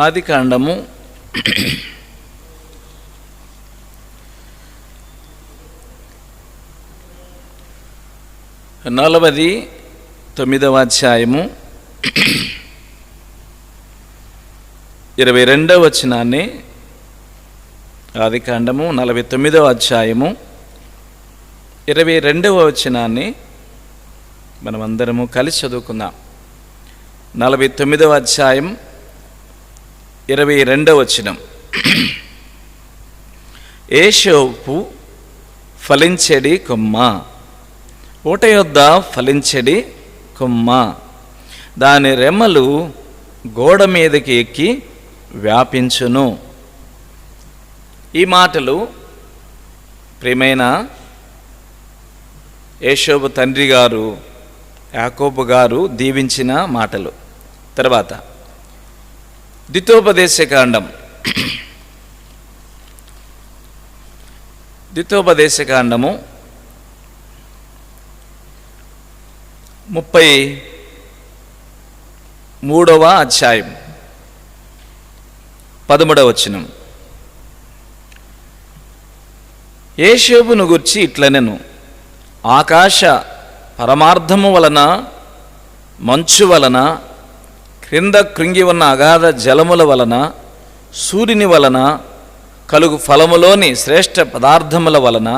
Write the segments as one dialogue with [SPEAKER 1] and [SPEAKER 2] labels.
[SPEAKER 1] ఆదికాండము 49వ అధ్యాయము 22వ వచనాన్ని, ఆదికాండము 49వ అధ్యాయము 22వ వచనాన్ని మనమందరము కలిసి చదువుకుందాం. 49వ అధ్యాయం 22వ వచనం. ఏషోపు ఫలించెడి కొమ్మ, ఊట యొద్ద ఫలించెడి కొమ్మ, దాని రెమ్మలు గోడ మీదకి ఎక్కి వ్యాపించును. ఈ మాటలు ప్రియమైన ఏషోబు తండ్రి గారు యాకోబు గారు దీవించిన మాటలు. తర్వాత ద్వితోపదేశకాండం 33వ అధ్యాయం 13వ వచనం. ఏషోబును గూర్చి ఇట్లనెను, ఆకాశ పరమార్థము వలన, మంచు వలన, క్రింద కృంగి ఉన్న అగాధ జలముల వలన, సూర్యుని వలన కలుగు ఫలములోని శ్రేష్ఠ పదార్థముల వలన,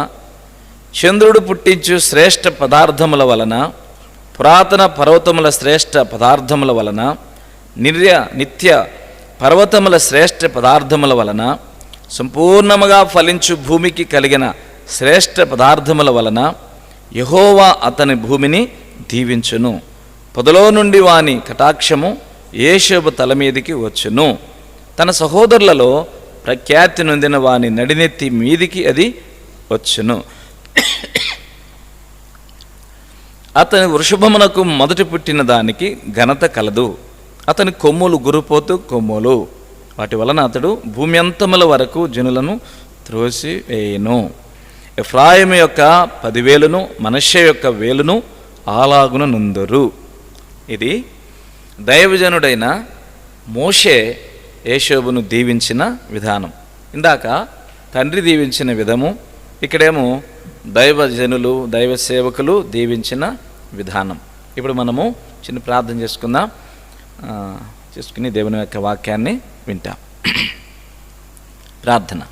[SPEAKER 1] చంద్రుడు పుట్టించు శ్రేష్ఠ పదార్థముల వలన, పురాతన పర్వతముల శ్రేష్ఠ పదార్థముల వలన, నిత్య పర్వతముల శ్రేష్ఠ పదార్థముల వలన, సంపూర్ణముగా ఫలించు భూమికి కలిగిన శ్రేష్ఠ పదార్థముల వలన యెహోవా అతని భూమిని దీవించును. పొదలో నుండి వాని కటాక్షము ఏషోబు తల మీదికి వచ్చును. తన సహోదరులలో ప్రఖ్యాతి నొందిన వాని నడినెత్తి మీదికి అది వచ్చును. అతని వృషభమునకు మొదటి పుట్టిన దానికి ఘనత కలదు. అతని కొమ్ములు గురుపోతు కొమ్ములు, వాటి వలన అతడు భూమి అంతముల వరకు జనులను త్రోసివేయును. ఎఫ్రాయిము యొక్క 10,000ను మనష్షే యొక్క 1,000ను అలాగున నుందురు. ఇది దైవజనుడైన మోషే ఏషోబును దీవించిన విధానం. ఇందాక తండ్రి దీవించిన విధము, ఇక్కడేమో దైవజనులు దైవ సేవకులు దీవించిన విధానం. ఇప్పుడు మనము చిన్న ప్రార్థన చేసుకుని దేవుని యొక్క వాక్యాన్ని వింటాం. ప్రార్థన.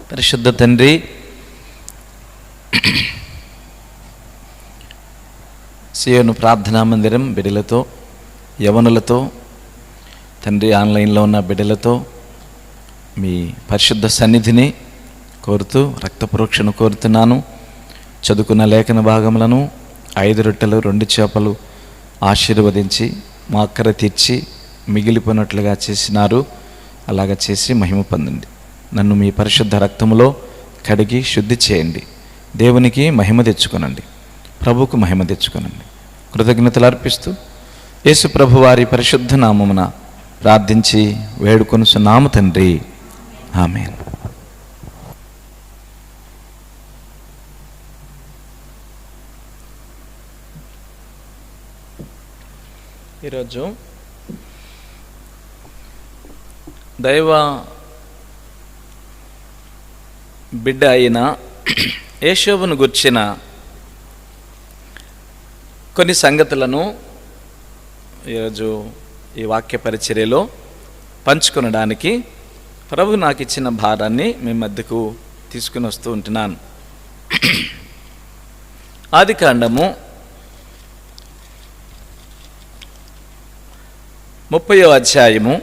[SPEAKER 1] పరిశుద్ధ తండ్రి, సియోను ప్రార్థనా మందిరం బిడ్డలతో, యవనులతో, తండ్రి ఆన్లైన్లో ఉన్న బిడ్డలతో మీ పరిశుద్ధ సన్నిధిని కోరుతూ రక్తప్రోక్షణ కోరుతున్నాను. చదువుకున్న లేఖన భాగములను 5 రొట్టెలు 2 చేపలు ఆశీర్వదించి మా అక్కర తీర్చి మిగిలిపోయినట్లుగా చేసినారు. అలాగ చేసి మహిమ పొందండి. నన్ను మీ పరిశుద్ధ రక్తములో కడిగి శుద్ధి చేయండి. దేవునికి మహిమ తెచ్చుకొనండి, ప్రభువుకు మహిమ తెచ్చుకొనండి. కృతజ్ఞతలు అర్పిస్తూ యేసు ప్రభు వారి పరిశుద్ధ నామమున ప్రార్థించి వేడుకొనుచున్నాము తండ్రి, ఆమేన్. ఈరోజు దైవ బిడ్డ అయిన ఏషోబును గుర్చిన కొన్ని సంగతులను ఈరోజు ఈ వాక్య పరిచర్యలో పంచుకొనడానికి ప్రభు నాకు ఇచ్చిన భారాన్ని మీ మధ్యకు తీసుకుని వస్తూ ఉంటున్నాను. ఆదికాండము 30వ అధ్యాయము,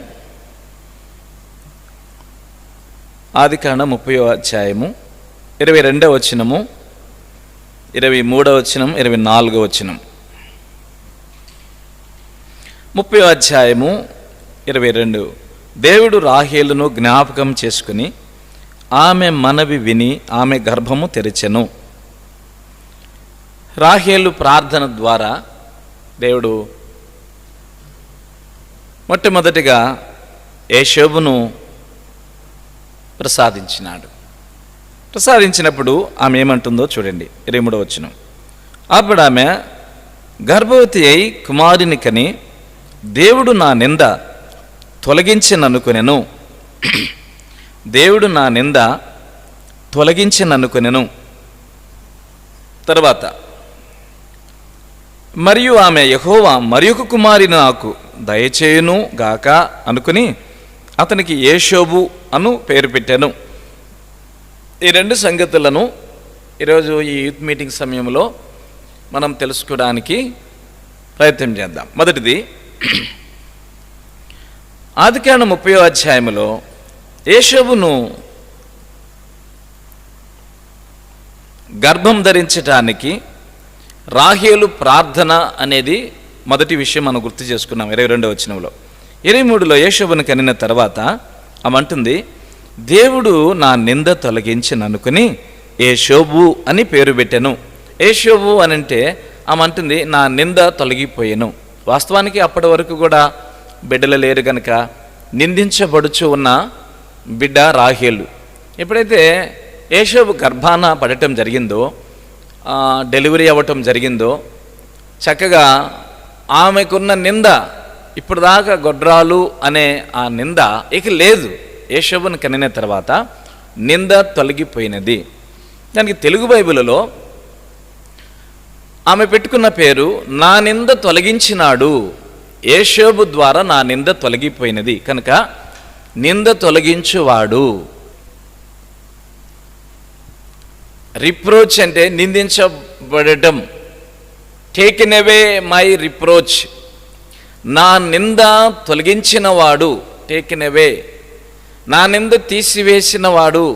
[SPEAKER 1] ఆదికాండం 30వ అధ్యాయము 22వ వచనము, 23వ వచనం, 24వ వచనం. 30వ అధ్యాయము 22. దేవుడు రాహేలును జ్ఞాపకం చేసుకుని ఆమె మనవి విని ఆమె గర్భము తెరిచెను. రాహేలు ప్రార్థన ద్వారా దేవుడు మొట్టమొదటిగా ఏషోబును ప్రసాదించినాడు. ప్రసాదించినప్పుడు ఆమె ఏమంటుందో చూడండి. 23వ వచనం. అప్పుడు ఆమె గర్భవతి అయి కుమారుని కని దేవుడు నా నింద తొలగించిననుకొనెను. దేవుడు నా నింద తొలగించిననుకొనెను. తర్వాత మరియు ఆమె యెహోవా మరి ఒక కుమారుని నాకు దయచేయును గాక అనుకుని అతనికి యేషోబు అను పేరు పెట్టాను. ఈ రెండు సంగతులను ఈరోజు ఈ యూత్ మీటింగ్ సమయంలో మనం తెలుసుకోవడానికి ప్రయత్నం చేద్దాం. మొదటిది, ఆదికాండం 30వ అధ్యాయంలో యేషోబును గర్భం ధరించటానికి రాహేలు ప్రార్థన అనేది మొదటి విషయం మనం గుర్తు చేసుకున్నాం 22వ వచనంలో. 23లో యేషోబును కనిన తర్వాత ఆమె అంటుంది, దేవుడు నా నింద తొలగించిననుకుని యేషోబు అని పేరు పెట్టాను. యేషోబు అని అంటే ఆమె అంటుంది, నా నింద తొలగిపోయాను. వాస్తవానికి అప్పటి వరకు కూడా బిడ్డలు లేరు గనక నిందించబడుచు ఉన్న బిడ్డ రాహేలు. ఎప్పుడైతే యేషోబు గర్భాన పడటం జరిగిందో, డెలివరీ అవ్వటం జరిగిందో, చక్కగా ఆమెకున్న నింద ఇప్పుడు దాకా గొడ్రాలు అనే ఆ నింద ఇక లేదు. యేషోబును కనిన తర్వాత నింద తొలగిపోయినది. దానికి తెలుగు బైబిల్లో ఆమె పెట్టుకున్న పేరు నా నింద తొలగించినాడు. యేషోబు ద్వారా నా నింద తొలగిపోయినది కనుక నింద తొలగించువాడు. రిప్రోచ్ అంటే నిందించబడటం. టేకెన్ అవే మై రిప్రోచ్, నా నింద తొలగించినవాడు. టేకెన్ అవే, నా నింద తీసివేసినవాడు,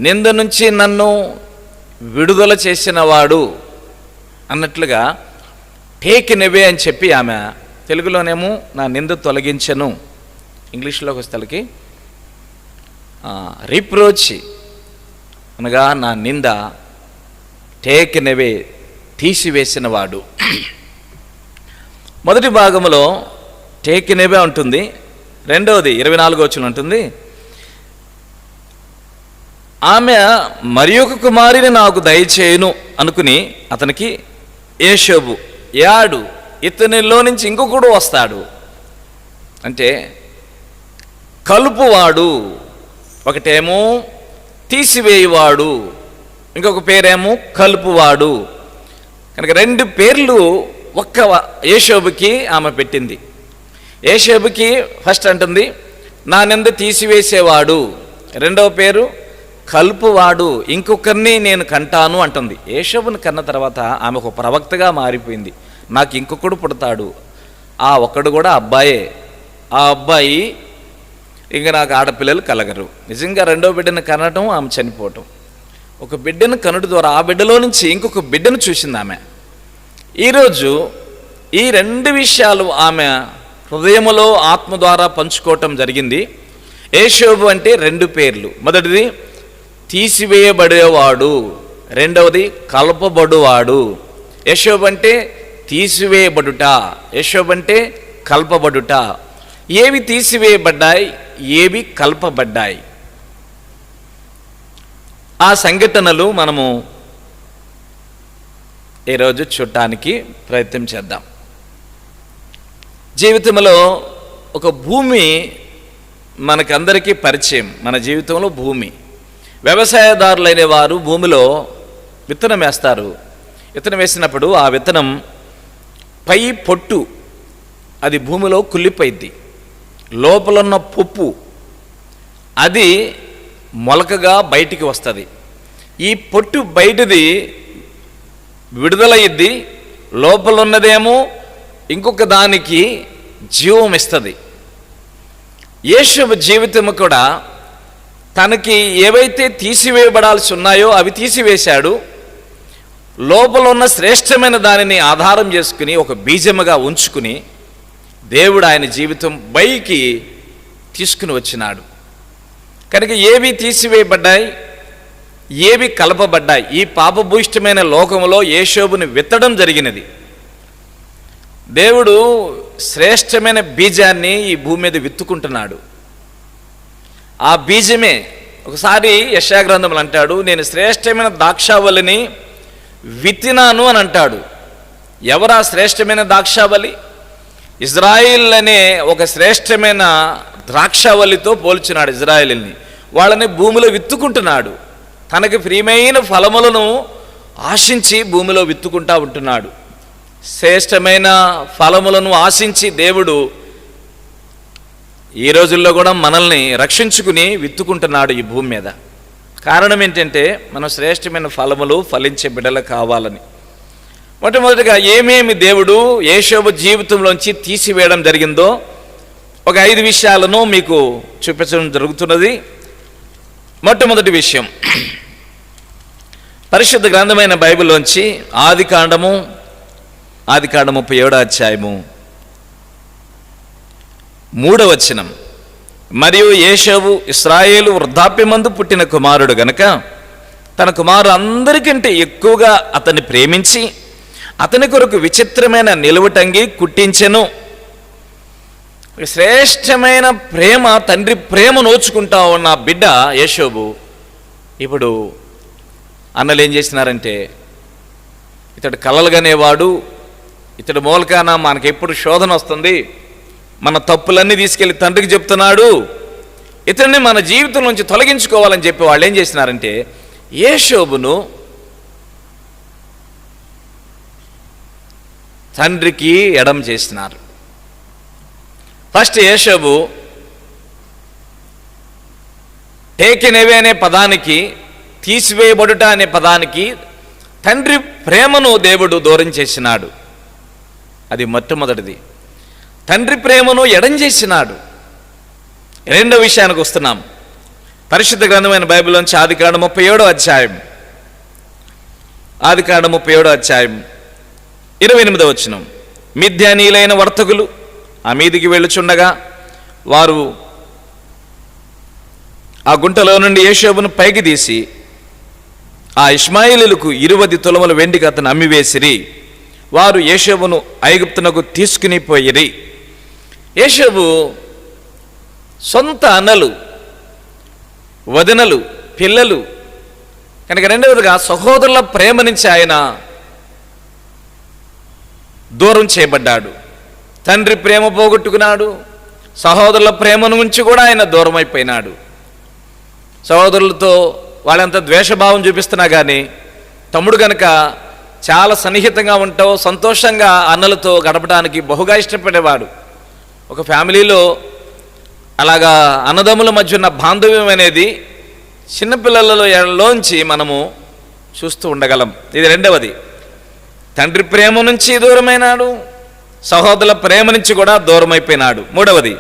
[SPEAKER 1] నింద నుంచి నన్ను విడుదల చేసినవాడు అన్నట్లుగా టేకెన్ అవే అని చెప్పి ఆమె తెలుగులోనేమో నా నింద తొలగించను, ఇంగ్లీష్లోకి వస్తలకి రిప్రోచ్ అనగా నా నింద టేకెన్ అవే తీసివేసినవాడు. మొదటి భాగంలో టేకెన్ అవే ఉంటుంది. రెండవది 24వ వచనం ఉంటుంది, ఆమె మరి ఒక కుమారుని నాకు దయచేయును అనుకుని అతనికి యేషోబు యాడు, ఇతనిలో నుంచి ఇంకొకడు వస్తాడు. అంటే కలుపువాడు, ఒకటేమో తీసివేయువాడు, ఇంకొక పేరేమో కలుపువాడు. కనుక రెండు పేర్లు ఒక్క యేషోబుకి ఆమె పెట్టింది. యేషోబుకి ఫస్ట్ అంటుంది నా నింద తీసివేసేవాడు, రెండవ పేరు కలుపువాడు, ఇంకొకరిని నేను కంటాను అంటుంది. యేషోబుని కన్న తర్వాత ఆమె ఒక ప్రవక్తగా మారిపోయింది. నాకు ఇంకొకడు పుడతాడు, ఆ ఒక్కడు కూడా అబ్బాయే, ఆ అబ్బాయి ఇంకా నాకు ఆడపిల్లలు కలగరు. నిజంగా రెండో బిడ్డను కనటం, ఆమె చనిపోవటం, ఒక బిడ్డను కనుట ద్వారా ఆ బిడ్డలో నుంచి ఇంకొక బిడ్డను చూసింది ఆమె. ఈరోజు ఈ రెండు విషయాలు ఆమె హృదయములో ఆత్మ ద్వారా పంచుకోవటం జరిగింది. యేషోబు అంటే రెండు పేర్లు. మొదటిది తీసివేయబడేవాడు, రెండవది కలపబడువాడు. యేషోబు అంటే తీసివేయబడుట, యేషోబు అంటే కల్పబడుట. ఏవి తీసివేయబడ్డాయి, ఏవి కల్పబడ్డాయి, ఆ సంఘటనలు మనము ఈరోజు చూడటానికి ప్రయత్నం చేద్దాం. జీవితంలో ఒక భూమి మనకందరికీ పరిచయం. మన జీవితంలో భూమి, వ్యవసాయదారులైన వారు భూమిలో విత్తనం వేస్తారు. విత్తనం వేసినప్పుడు ఆ విత్తనం పై పొట్టు అది భూమిలో కుళ్ళిపోయింది, లోపలున్న పప్పు అది మొలకగా బయటికి వస్తుంది. ఈ పొట్టు బయటిది విడుదలయ్యిద్ది, లోపల ఉన్నదేమో ఇంకొక దానికి జీవం ఇస్తుంది. యేషోబు జీవితం కూడా తనకి ఏవైతే తీసివేయబడాల్సి ఉన్నాయో అవి తీసివేశాడు. లోపల ఉన్న శ్రేష్టమైన దానిని ఆధారం చేసుకుని ఒక బీజముగా ఉంచుకుని దేవుడు ఆయన జీవితం పైకి తీసుకుని వచ్చినాడు. కనుక ఏవి తీసివేయబడ్డాయి, ఏవి కలపబడ్డాయి, ఈ పాపభూయిష్టమైన లోకంలో యేషోబుని విత్తడం జరిగినది. దేవుడు శ్రేష్టమైన బీజాన్ని ఈ భూమి మీద విత్తుకుంటున్నాడు. ఆ బీజమే ఒకసారి యెషయా గ్రంథంలో అంటాడు, నేను శ్రేష్టమైన ద్రాక్షావల్లిని విత్తినాను అని అంటాడు. ఎవరా శ్రేష్టమైన ద్రాక్షావల్లి? ఇజ్రాయిల్ అనే ఒక శ్రేష్టమైన ద్రాక్షావల్లితో పోల్చున్నాడు ఇజ్రాయిల్ని. వాళ్ళని భూమిలో విత్తుకుంటున్నాడు. తనకి ప్రియమైన ఫలములను ఆశించి భూమిలో విత్తుకుంటా ఉంటున్నాడు. శ్రేష్టమైన ఫలములను ఆశించి దేవుడు ఈ రోజుల్లో కూడా మనల్ని రక్షించుకుని విత్తుకుంటున్నాడు ఈ భూమి మీద. కారణం ఏంటంటే మనం శ్రేష్టమైన ఫలములు ఫలించే బిడ్డలు కావాలని. మొట్టమొదటిగా ఏమేమి దేవుడు యోసేపు జీవితంలోంచి తీసివేయడం జరిగిందో ఒక 5 విషయాలను మీకు చూపించడం జరుగుతున్నది. మొట్టమొదటి విషయం, పరిశుద్ధ గ్రంథమైన బైబిల్లోంచి ఆదికాండము 37వ అధ్యాయము 3వ వచనం. మరియు యోసేపు ఇశ్రాయేలు వృద్ధాప్యమందు పుట్టిన కుమారుడు గనుక తన కుమారు అందరికంటే ఎక్కువగా అతన్ని ప్రేమించి అతని కొరకు విచిత్రమైన నిలువటంగి కుట్టించెను. శ్రేష్టమైన ప్రేమ, తండ్రి ప్రేమ నోచుకుంటా ఉన్న బిడ్డ యోసేపు ఇప్పుడు అన్నలు ఏం చేసినారంటే, ఇతడు కలలుగనేవాడు, ఇతడు మూలకాన మనకెప్పుడు శోధన వస్తుంది, మన తప్పులన్నీ తీసుకెళ్ళి తండ్రికి చెప్తున్నాడు, ఇతన్ని మన జీవితం నుంచి తొలగించుకోవాలని చెప్పి వాళ్ళు ఏం చేసినారంటే యోసేపును తండ్రికి ఎడం చేసినారు. ఫస్ట్ యోసేపు టేకెన్ అవే అనే పదానికి, తీసివేయబడుట అనే పదానికి తండ్రి ప్రేమను దేవుడు దూరం చేసినాడు. అది మొట్టమొదటిది. తండ్రి ప్రేమను ఎడం చేసినాడు. రెండో విషయానికి వస్తున్నాం. పరిశుద్ధ గ్రంథమైన బైబిల్లోంచి ఆదికాండం 37వ అధ్యాయం 28వ వచనం. మిద్యానీయులైన వర్తకులు ఆ మీదికి వెళ్ళుచుండగా వారు ఆ గుంటలో నుండి యోసేపును పైకి తీసి ఆ ఇష్మాయేలీయులకు 20 తులముల వెండికి అతను అమ్మివేసిరి. వారు యోసేపును ఐగుప్తునకు తీసుకుని పోయిరి. యోసేపు సొంత అన్నలు, వదినలు, పిల్లలు కనుక రెండవదిగా సహోదరుల ప్రేమ నుంచి ఆయన దూరం చేయబడ్డాడు. తండ్రి ప్రేమ పోగొట్టుకున్నాడు. సహోదరుల ప్రేమ నుంచి కూడా ఆయన దూరం అయిపోయినాడు. సహోదరులతో వాళ్ళంతా ద్వేషభావం చూపిస్తున్నా కానీ తమ్ముడు కనుక చాలా సన్నిహితంగా ఉంటావు, సంతోషంగా అన్నలతో గడపడానికి బహుగా ఇష్టపడేవాడు. ఒక ఫ్యామిలీలో అలాగా అన్నదమ్ముల మధ్య ఉన్న బాంధవ్యం అనేది చిన్నపిల్లలలోంచి మనము చూస్తూ ఉండగలం. ఇది రెండవది. తండ్రి ప్రేమ నుంచి దూరమైనాడు, సహోదరుల ప్రేమ నుంచి కూడా దూరం అయిపోయినాడు. మూడవది,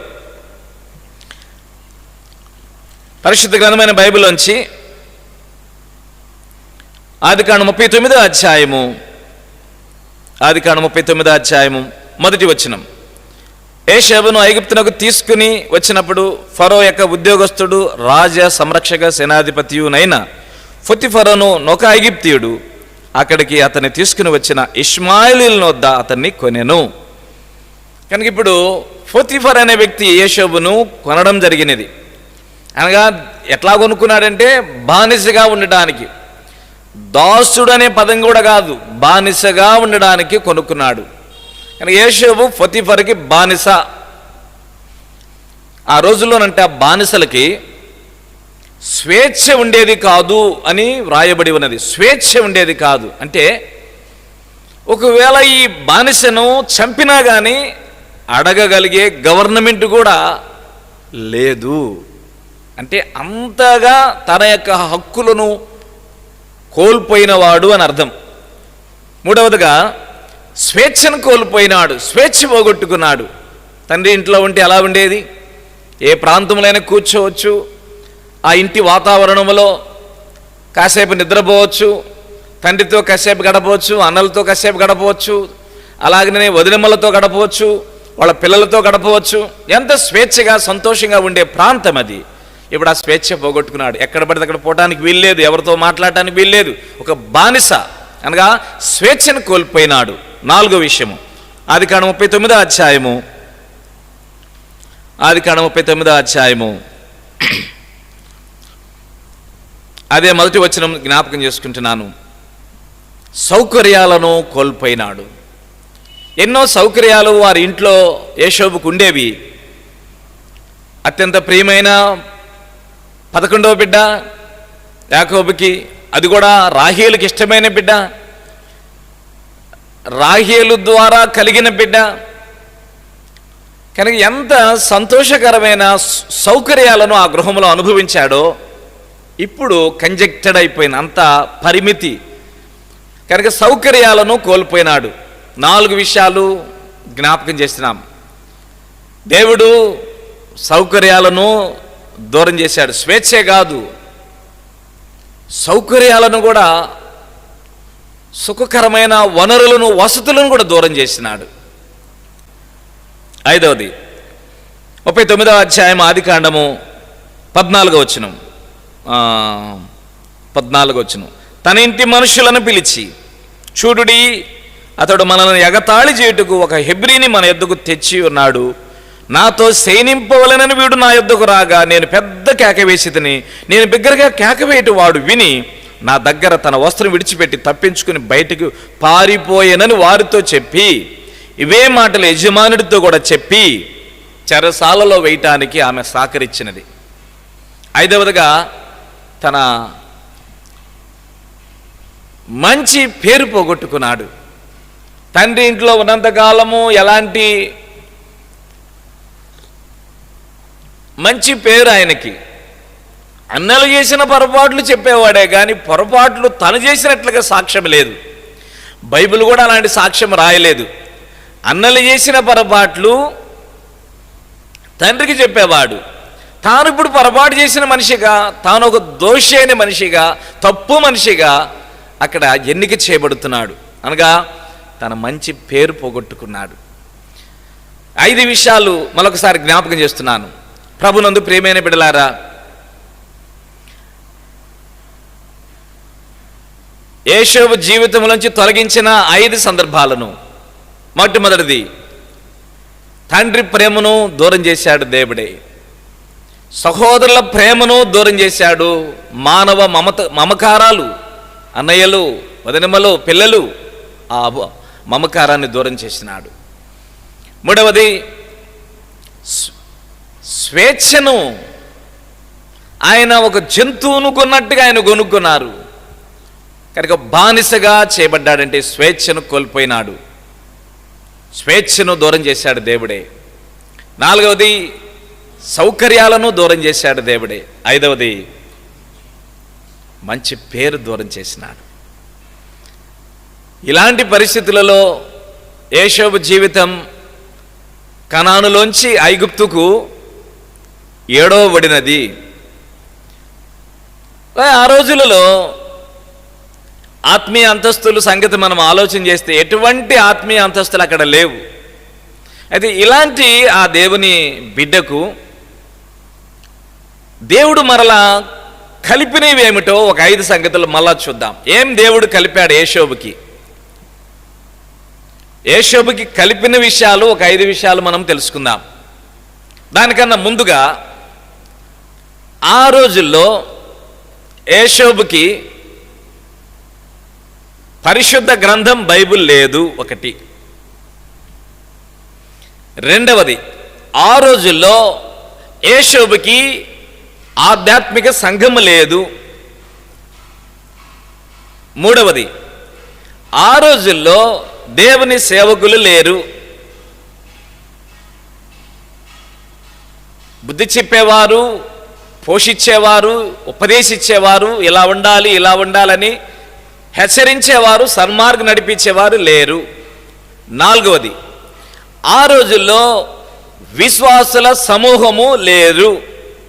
[SPEAKER 1] పరిశుద్ధ గ్రంథమైన బైబిల్లోంచి ఆదికాండం 39వ అధ్యాయము 1వ వచనం. యోసేపును ఐగుప్తునకు తీసుకుని వచ్చినప్పుడు ఫరో యొక్క ఉద్యోగస్తుడు, రాజ సంరక్షక సేనాధిపతియునైన పొతిఫెరను ఒక ఐగుప్తీయుడు అక్కడికి అతన్ని తీసుకుని వచ్చిన ఇష్మాయేలీయుల వద్ద అతన్ని కొనెను. కనుక ఇప్పుడు పొతిఫెర అనే వ్యక్తి యోసేపును కొనడం జరిగినది. అనగా ఎట్లా కొనుక్కున్నాడంటే బానిసగా ఉండడానికి, దాసుడు అనే పదం కూడా కాదు, బానిసగా ఉండడానికి కొనుక్కున్నాడు. కానీ యోసేపు పొతిఫెరకి బానిస. ఆ రోజుల్లోనంటే ఆ బానిసలకి స్వేచ్ఛ ఉండేది కాదు అని వ్రాయబడి ఉన్నది. స్వేచ్ఛ ఉండేది కాదు అంటే ఒకవేళ ఈ బానిసను చంపినా కానీ అడగగలిగే గవర్నమెంట్ కూడా లేదు. అంటే అంతగా తన యొక్క హక్కులను కోల్పోయినవాడు అని అర్థం. మూడవదిగా స్వేచ్ఛను కోల్పోయినాడు, స్వేచ్ఛ పోగొట్టుకున్నాడు. తండ్రి ఇంట్లో ఉంటే ఎలా ఉండేది? ఏ ప్రాంతంలోనే కూర్చోవచ్చు, ఆ ఇంటి వాతావరణంలో కాసేపు నిద్రపోవచ్చు, తండ్రితో కాసేపు గడపవచ్చు, అన్నలతో కాసేపు గడపవచ్చు, అలాగనే వదినమ్మలతో గడపవచ్చు, వాళ్ళ పిల్లలతో గడపవచ్చు. ఎంత స్వేచ్ఛగా సంతోషంగా ఉండే ప్రాంతం అది. ఇప్పుడు ఆ స్వేచ్ఛ పోగొట్టుకున్నాడు. ఎక్కడ పడితే అక్కడ పోవటానికి వీల్లేదు, ఎవరితో మాట్లాడటానికి వీల్లేదు. ఒక బానిస అనగా స్వేచ్ఛను కోల్పోయినాడు. నాలుగో విషయము, ఆదికాండం 39వ అధ్యాయము అదే మొదటి వచనం జ్ఞాపకం చేసుకుంటున్నాను. సౌకర్యాలను కోల్పోయినాడు. ఎన్నో సౌకర్యాలు వారి ఇంట్లో యోసేపుకు ఉండేవి. అత్యంత ప్రియమైన 11వ బిడ్డ యాకోబుకి, అది కూడా రాహేలుకి ఇష్టమైన బిడ్డ, రాహేలు ద్వారా కలిగిన బిడ్డ. కనుక ఎంత సంతోషకరమైన సౌకర్యాలను ఆ గృహంలో అనుభవించాడో ఇప్పుడు కంజెక్టెడ్ అయిపోయింది, అంత పరిమితి. కనుక సౌకర్యాలను కోల్పోయినాడు. 4 విషయాలు జ్ఞాపకం చేస్తున్నాం. దేవుడు సౌకర్యాలను దూరం చేశాడు. స్వేచ్ఛే కాదు, సౌకర్యాలను కూడా, సుఖకరమైన వనరులను, వసతులను కూడా దూరం చేసినాడు. 5వది 39వ అధ్యాయం ఆదికాండము 14వ వచనం. 14వ వచనం. తన ఇంటి మనుషులను పిలిచి, చూడుడి, అతడు మనల్ని ఎగతాళి చేయుటకు ఒక హెబ్రీని మన యొద్దకు తెచ్చి ఉన్నాడు. నాతో సైనింపవలెనని వీడు నా యొద్దకు రాగా నేను పెద్ద కేక వేసితిని. నేను బిగ్గరగా కేక వేయటి వాడు విని నా దగ్గర తన వస్త్రం విడిచిపెట్టి తప్పించుకుని బయటకు పారిపోయేనని వారితో చెప్పి, ఇవే మాటలు యజమానుడితో కూడా చెప్పి చెరసాలలో వేయటానికి ఆమె సహకరించినది. 5వదిగా తన మంచి పేరు పోగొట్టుకున్నాడు. తండ్రి ఇంట్లో ఉన్నంతకాలము ఎలాంటి మంచి పేరు ఆయనకి. అన్నలు చేసిన పొరపాట్లు చెప్పేవాడే కానీ పొరపాట్లు తను చేసినట్లుగా సాక్ష్యం లేదు. బైబిల్ కూడా అలాంటి సాక్ష్యం రాయలేదు. అన్నలు చేసిన పొరపాట్లు తండ్రికి చెప్పేవాడు. తాను ఇప్పుడు పొరపాటు చేసిన మనిషిగా, తాను ఒక దోషి అయిన మనిషిగా, తప్పు మనిషిగా అక్కడ ఎన్నిక చేయబడుతున్నాడు. అనగా తన మంచి పేరు పోగొట్టుకున్నాడు. 5 విషయాలు మరొకసారి జ్ఞాపకం చేస్తున్నాను. ప్రభునందు ప్రియమైన బిడ్డలారా, యోసేపు జీవితంలోంచి తొలగించిన 5 సందర్భాలను. మొట్టమొదటిది, తండ్రి ప్రేమను దూరం చేశాడు దేవుడే. సహోదరుల ప్రేమను దూరం చేశాడు. మానవ మమకారాలు, అన్నయ్యలు, వదినమ్మలు, పిల్లలు, ఆ మమకారాన్ని దూరం చేసినాడు. మూడవది, స్వేచ్ఛను, ఆయన ఒక జంతువును కొన్నట్టుగా ఆయన కొనుక్కున్నారు కనుక బానిసగా చేయబడ్డాడంటే స్వేచ్ఛను కోల్పోయినాడు. స్వేచ్ఛను దూరం చేశాడు దేవుడే. 4వది, సౌకర్యాలను దూరం చేశాడు దేవుడే. 5వది, మంచి పేరు దూరం చేసినాడు. ఇలాంటి పరిస్థితులలో యోసేపు జీవితం కనానులోంచి ఐగుప్తుకు 7వ ఒడినది. ఆ రోజులలో ఆత్మీయ అంతస్తుల సంగతి మనం ఆలోచన చేస్తే ఎటువంటి ఆత్మీయ అంతస్తులు అక్కడ లేవు. అయితే ఇలాంటి ఆ దేవుని బిడ్డకు దేవుడు మరలా కలిపినవి ఏమిటో ఒక 5 సంగతులు మళ్ళా చూద్దాం. ఏం దేవుడు కలిపాడు యోసేపుకి? యోసేపుకి కలిపిన విషయాలు ఒక 5 విషయాలు మనం తెలుసుకుందాం. దానికన్నా ముందుగా ఆ రోజుల్లో యోసేపుకి పరిశుద్ధ గ్రంథం బైబిల్ లేదు, ఒకటి. రెండవది, ఆ రోజుల్లో యోసేపుకి ఆధ్యాత్మిక సంఘము లేదు. మూడవది, ఆ రోజుల్లో దేవుని సేవకులు లేరు. బుద్ధి చెప్పేవారు, పోషించేవారు, ఉపదేశించేవారు, ఇలా ఉండాలి ఇలా ఉండాలని హెచ్చరించేవారు, సన్మార్గం నడిపించేవారు లేరు. 4వది, ఆ రోజుల్లో విశ్వాసుల సమూహము లేరు,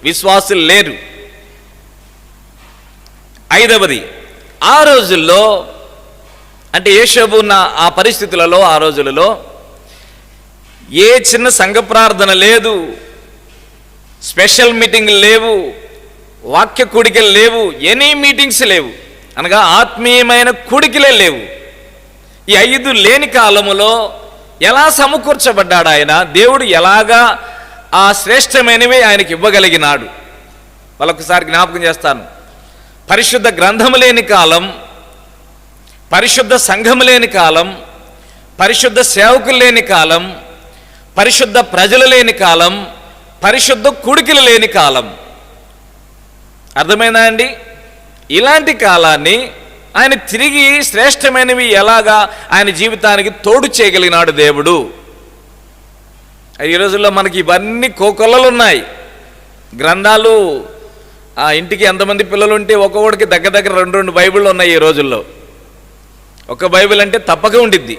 [SPEAKER 1] విశ్వాసులు లేరు. 5వది, ఆ రోజుల్లో అంటే యోసేపు ఉన్న ఆ పరిస్థితులలో, ఆ రోజులలో ఏ చిన్న సంఘ ప్రార్థన లేదు, స్పెషల్ మీటింగ్లు లేవు, వాక్య కూడికలు లేవు, ఎనీ మీటింగ్స్ లేవు, అనగా ఆత్మీయమైన కూడికలే లేవు. ఈ 5 లేని కాలములో ఎలా సమకూర్చబడ్డాడు ఆయన? దేవుడు ఎలాగా ఆ శ్రేష్టమైనవి ఆయనకి ఇవ్వగలిగినాడు? వాళ్ళొకసారి జ్ఞాపకం చేస్తాను. పరిశుద్ధ గ్రంథము లేని కాలం, పరిశుద్ధ సంఘము లేని కాలం, పరిశుద్ధ సేవకులు లేని కాలం, పరిశుద్ధ ప్రజలు లేని కాలం, పరిశుద్ధ కుడికిలు లేని కాలం. అర్థమైందా అండి? ఇలాంటి కాలాన్ని ఆయన తిరిగి శ్రేష్టమైనవి ఎలాగా ఆయన జీవితానికి తోడు చేయగలిగినాడు దేవుడు. ఈ రోజుల్లో మనకి ఇవన్నీ కోకొల్లలు ఉన్నాయి. గ్రంథాలు ఆ ఇంటికి ఎంతమంది పిల్లలు ఉంటే ఒక్కొక్కడికి దగ్గర దగ్గర 2 బైబిళ్ళు ఉన్నాయి ఈ రోజుల్లో. ఒక బైబిల్ అంటే తప్పక ఉండిద్ది.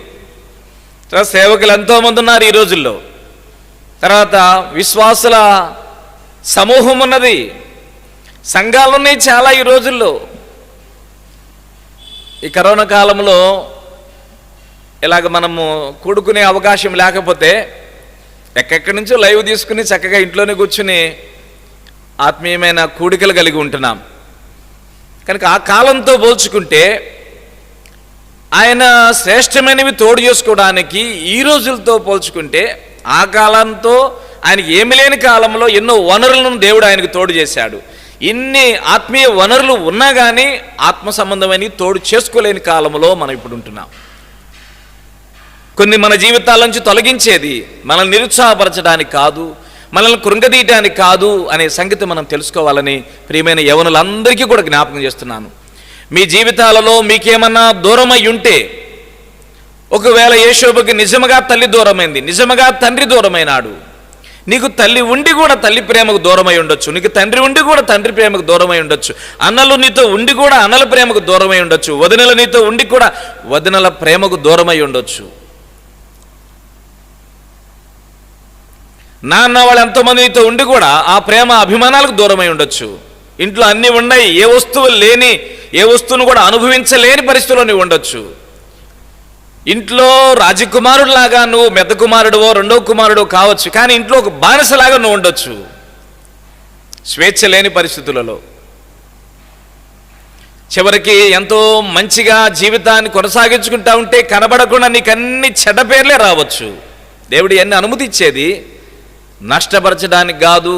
[SPEAKER 1] తర్వాత సేవకులు ఎంతోమంది ఉన్నారు ఈ రోజుల్లో. తర్వాత విశ్వాసుల సమూహం ఉన్నది, సంఘాలు ఉన్నాయి చాలా ఈ రోజుల్లో. ఈ కరోనా కాలంలో ఇలాగ మనము కూడుకునే అవకాశం లేకపోతే ఎక్కడి నుంచో లైవ్ తీసుకుని చక్కగా ఇంట్లోనే కూర్చుని ఆత్మీయమైన కూడికలు కలిగి ఉంటున్నాం. కనుక ఆ కాలంతో పోల్చుకుంటే ఆయన శ్రేష్టమైనవి తోడు చేసుకోవడానికి ఈ రోజులతో పోల్చుకుంటే ఆ కాలంతో ఆయనకి ఏమి లేని కాలంలో ఎన్నో వనరులను దేవుడు ఆయనకు తోడు చేశాడు. ఇన్ని ఆత్మీయ వనరులు ఉన్నా కానీ ఆత్మ సంబంధమైన తోడు చేసుకోలేని కాలంలో మనం ఇప్పుడు ఉంటున్నాం. కొన్ని మన జీవితాల నుంచి తొలగించేది మనల్ని నిరుత్సాహపరచడానికి కాదు, మనల్ని కృంగదీయటానికి కాదు అనే సంగతి మనం తెలుసుకోవాలని ప్రియమైన యవనులందరికీ కూడా జ్ఞాపకం చేస్తున్నాను. మీ జీవితాలలో మీకేమన్నా దూరమై ఉంటే, ఒకవేళ యోసేపుకి నిజముగా తల్లి దూరమైంది, నిజముగా తండ్రి దూరమైనాడు, నీకు తల్లి ఉండి కూడా తల్లి ప్రేమకు దూరమై ఉండొచ్చు, నీకు తండ్రి ఉండి కూడా తండ్రి ప్రేమకు దూరమై ఉండొచ్చు, అన్నలు నీతో ఉండి కూడా అన్నల ప్రేమకు దూరమై ఉండొచ్చు, వదినలు నీతో ఉండి కూడా వదినల ప్రేమకు దూరమై ఉండొచ్చు, నాన్న వాళ్ళు ఎంతోమంది నీతో ఉండి కూడా ఆ ప్రేమ అభిమానాలకు దూరమై ఉండొచ్చు. ఇంట్లో అన్నీ ఉన్నాయి, ఏ వస్తువులు లేని, ఏ వస్తువును కూడా అనుభవించలేని పరిస్థితుల్లో నువ్వు ఉండొచ్చు. ఇంట్లో రాజకుమారుడిలాగా నువ్వు పెద్ద కుమారుడువో రెండో కుమారుడు కావచ్చు, కానీ ఇంట్లో ఒక బానిసలాగా నువ్వు ఉండొచ్చు స్వేచ్ఛ లేని పరిస్థితులలో. చివరికి ఎంతో మంచిగా జీవితాన్ని కొనసాగించుకుంటా ఉంటే కనబడకుండా నీకు అన్ని చెడ్డ పేర్లే రావచ్చు. దేవుడు ఎన్ని అనుమతి ఇచ్చేది నష్టపరచడానికి కాదు,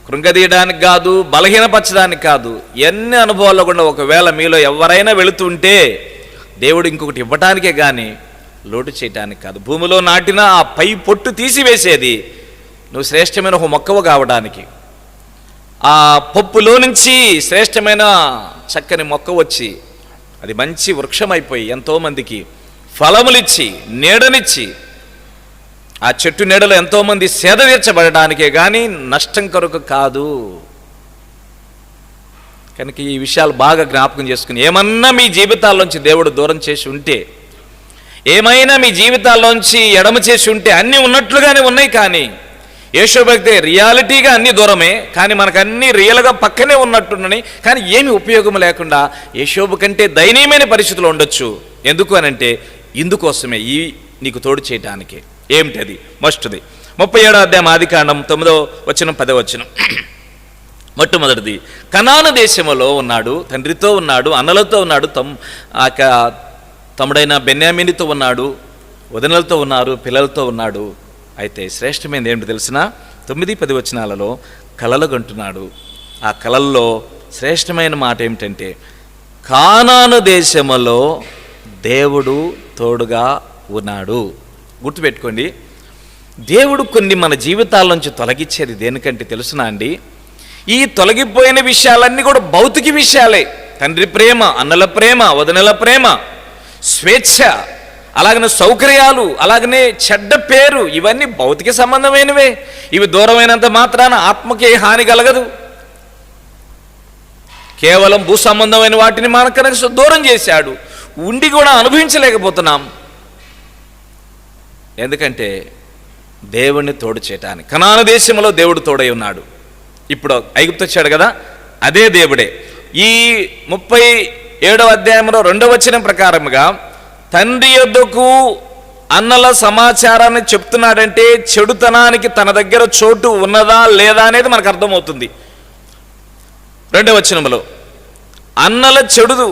[SPEAKER 1] కృంగదీయడానికి కాదు, బలహీనపరచడానికి కాదు. ఎన్ని అనుభవాల్లో కూడా ఒకవేళ మీలో ఎవరైనా వెళుతుంటే దేవుడు ఇంకొకటి ఇవ్వటానికే కానీ లోటు చేయటానికి కాదు. భూమిలో నాటిన ఆ పై పొట్టు తీసివేసేది నువ్వు శ్రేష్టమైన ఒక మొక్కవు కావడానికి. ఆ పప్పులో నుంచి శ్రేష్టమైన చక్కని మొక్క వచ్చి అది మంచి వృక్షం అయిపోయి ఎంతోమందికి ఫలములిచ్చి నీడనిచ్చి ఆ చెట్టు నీడలో ఎంతోమంది సేద తీర్చబడటానికే కానీ నష్టం కొరకు కాదు. కనుక ఈ విషయాలు బాగా జ్ఞాపకం చేసుకుని, ఏమన్నా మీ జీవితాల్లోంచి దేవుడు దూరం చేసి ఉంటే, ఏమైనా మీ జీవితాల్లోంచి ఎడమ చేసి ఉంటే, అన్నీ ఉన్నట్లుగానే ఉన్నాయి కానీ యేషోబైతే రియాలిటీగా అన్నీ దూరమే, కానీ మనకు అన్నీ రియల్గా పక్కనే ఉన్నట్టున్నాయి, కానీ ఏమి ఉపయోగం లేకుండా యేషోబు కంటే దయనీయమైన పరిస్థితులు ఉండొచ్చు. ఎందుకు అనంటే ఇందుకోసమే, ఈ నీకు తోడు చేయటానికి. ఏమిటది? మస్ట్ది 37వ అధ్యాయం ఆదికాండం 9వ వచనం 10వ వచనం. మొట్టమొదటిది, కనాను దేశములో ఉన్నాడు, తండ్రితో ఉన్నాడు, అన్నలతో ఉన్నాడు, తమ్ముడైన బెన్యామీనుతో ఉన్నాడు, వదినలతో ఉన్నారు, పిల్లలతో ఉన్నాడు. అయితే శ్రేష్టమైనది ఏమిటి తెలిసిన 9-10 వచనాలలో కలలు కంటున్నాడు. ఆ కలల్లో శ్రేష్టమైన మాట ఏమిటంటే, కానాను దేశములో దేవుడు తోడుగా ఉన్నాడు. గుర్తుపెట్టుకోండి, దేవుడు కొన్ని మన జీవితాల నుంచి తొలగించేది దేనికంటే తెలుసునా అండి? ఈ తొలగిపోయిన విషయాలన్నీ కూడా భౌతిక విషయాలే. తండ్రి ప్రేమ, అన్నల ప్రేమ, వదినల ప్రేమ, స్వేచ్ఛ, అలాగనే సౌకర్యాలు, అలాగనే చెడ్డ పేరు, ఇవన్నీ భౌతిక సంబంధమైనవే. ఇవి దూరమైనంత మాత్రాన ఆత్మకి హాని కలగదు. కేవలం భూ సంబంధమైన వాటిని మన కనుక దూరం చేశాడు, ఉండి కూడా అనుభవించలేకపోతున్నాం. ఎందుకంటే దేవుణ్ణి తోడు చేయటానికి. కనాను దేశంలో దేవుడు తోడై ఉన్నాడు. ఇప్పుడు ఐగుప్తు వచ్చాడు కదా, అదే దేవుడే. ఈ 37వ అధ్యాయంలో 2వ వచనం ప్రకారముగా తండ్రి యొద్దకు అన్నల సమాచారాన్ని చెప్తున్నాడంటే చెడుతనానికి తన దగ్గర చోటు ఉన్నదా లేదా అనేది మనకు అర్థమవుతుంది. 2వ వచనంలో అన్నల చెడు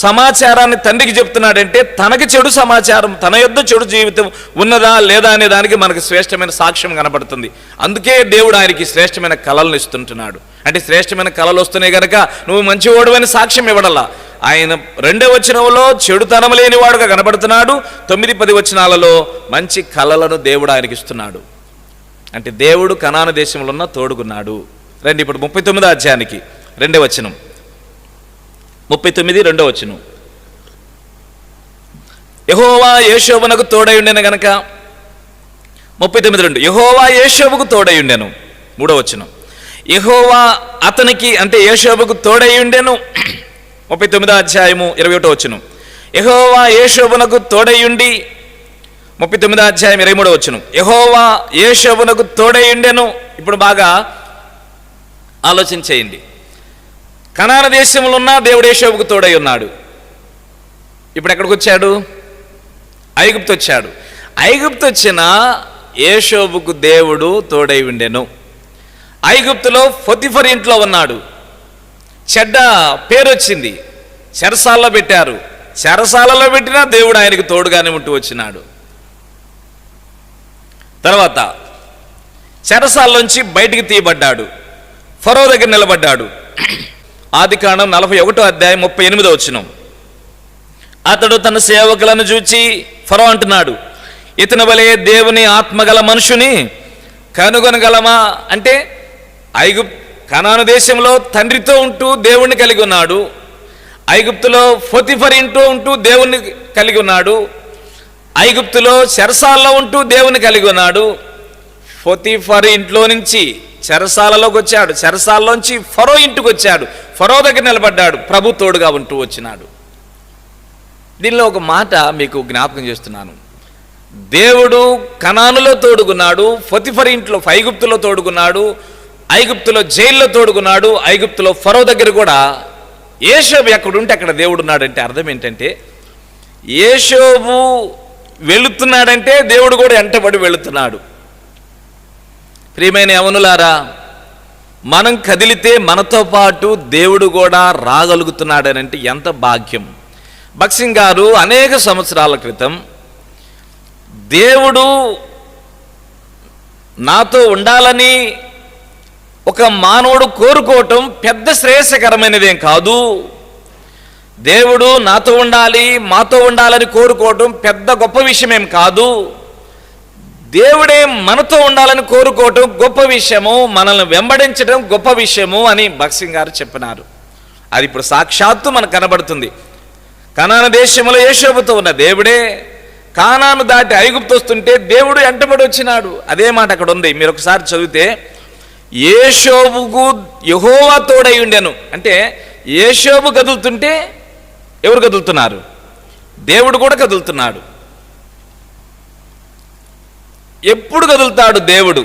[SPEAKER 1] సమాచారాన్ని తండ్రికి చెప్తున్నాడంటే తనకి చెడు సమాచారం, తన యొద్ద చెడు జీవితం ఉన్నదా లేదా అనే దానికి మనకు శ్రేష్టమైన సాక్ష్యం కనబడుతుంది. అందుకే దేవుడు ఆయనకి శ్రేష్టమైన కళలను ఇస్తుంటున్నాడు. అంటే శ్రేష్టమైన కళలు వస్తున్నాయి కనుక నువ్వు మంచివాడు అని సాక్ష్యం ఇవ్వడల్లా. ఆయన 2వ వచనంలో చెడుతనం లేనివాడుగా కనబడుతున్నాడు. 9-10 వచనాలలో మంచి కళలను దేవుడు ఆయనకి ఇస్తున్నాడు. అంటే దేవుడు కనాను దేశంలో ఉన్న తోడుకున్నాడు. రండి ఇప్పుడు 39వ అధ్యాయానికి 2వ వచనం. 39 2వ వచనం. యెహోవా యోషేబునకు తోడై ఉండెను గనక 39:2 యెహోవా యోషేబుకు తోడై ఉండెను. 3వ వచనం. యెహోవా అతనికి అంటే యోషేబుకు తోడై ఉండెను. 39వ అధ్యాయము 21వ వచనం. యెహోవా యోషేబునకు తోడై ఉండి 39వ అధ్యాయం 23వ వచనం. యెహోవా యోషేబునకు తోడై ఉండెను. ఇప్పుడు బాగా ఆలోచన చేయండి. కనాను దేశంలో ఉన్న దేవుడు యోషేబుకు తోడై ఉన్నాడు. ఇప్పుడు ఎక్కడికి వచ్చాడు? ఐగుప్తు వచ్చాడు. ఐగుప్తు వచ్చిన యోషేబుకు దేవుడు తోడై ఉండెను. ఐగుప్తులో పొతిఫర్ ఇంట్లో ఉన్నాడు. చెడ్డ పేరు వచ్చింది, చెరసాలలో పెట్టారు. చెరసాలలో పెట్టినా దేవుడు ఆయనకు తోడుగానే ఉంటూ వచ్చినాడు. తర్వాత చెరసాలలోంచి బయటికి తీయబడ్డాడు. ఫరో దగ్గర నిలబడ్డాడు. ఆదికాండం 41వ అధ్యాయం 38వ వచనం. అతడు తన సేవకులను చూచి ఫరో అంటున్నాడు, ఇతని వలె దేవుని ఆత్మగల మనుషుని కనుగొనగలమా? అంటే కనాను దేశంలో తండ్రితో ఉంటూ దేవుణ్ణి కలిగి ఉన్నాడు. ఐగుప్తులో పొతిఫర్ ఇంట్లో ఉంటూ దేవుణ్ణి కలిగి ఉన్నాడు. ఐగుప్తులో చెరసాలలో ఉంటూ దేవుని కలిగి ఉన్నాడు. పొతిఫర్ ఇంట్లో నుంచి చెరసాలలోకి వచ్చాడు. చెరసాలలోంచి ఫరో ఇంటికి వచ్చాడు. ఫరో దగ్గర నిలబడ్డాడు. ప్రభు తోడుగా ఉంటూ వచ్చినాడు. దీనిలో ఒక మాట మీకు జ్ఞాపకం చేస్తున్నాను. దేవుడు కనానులో తోడుకున్నాడు, పొతిఫర్ ఇంట్లో ఐగుప్తులో తోడుకున్నాడు, ఐగుప్తులో జైల్లో తోడుకున్నాడు, ఐగుప్తులో ఫరో దగ్గర కూడా. యోషేబు ఎక్కడుంటే అక్కడ దేవుడు ఉన్నాడంటే అర్థం ఏంటంటే, యోషేబు వెళుతున్నాడంటే దేవుడు కూడా వెంటబడి వెళుతున్నాడు. ప్రియమైన యవనులారా, మనం కదిలితే మనతో పాటు దేవుడు కూడా రాగలుగుతున్నాడనంటే ఎంత భాగ్యం. భక్సింగ్ గారు అనేక సంవత్సరాల క్రితం దేవుడు నాతో ఉండాలని ఒక మానవుడు కోరుకోవటం పెద్ద శ్రేయస్కరమైనదేం కాదు. దేవుడు నాతో ఉండాలి, మాతో ఉండాలని కోరుకోవటం పెద్ద గొప్ప విషయమేం కాదు. దేవుడే మనతో ఉండాలని కోరుకోవటం గొప్ప విషయము, మనల్ని వెంబడించడం గొప్ప విషయము అని భక్సింగ్ గారు చెప్పినారు. అది ఇప్పుడు సాక్షాత్తు మనకు కనబడుతుంది. కనాను దేశంలో యోషేబుతో ఉన్న దేవుడే కానాను దాటి ఐగుప్తు వస్తుంటే దేవుడు వెంటబడి వచ్చినాడు. అదే మాట అక్కడ ఉంది. మీరు ఒకసారి చదివితే యోషేబుకు యెహోవా తోడై ఉండెను అంటే యోషేబు కదులుతుంటే ఎవరు కదులుతున్నారు? దేవుడు కూడా కదులుతున్నాడు. ఎప్పుడు కదులుతాడు దేవుడు?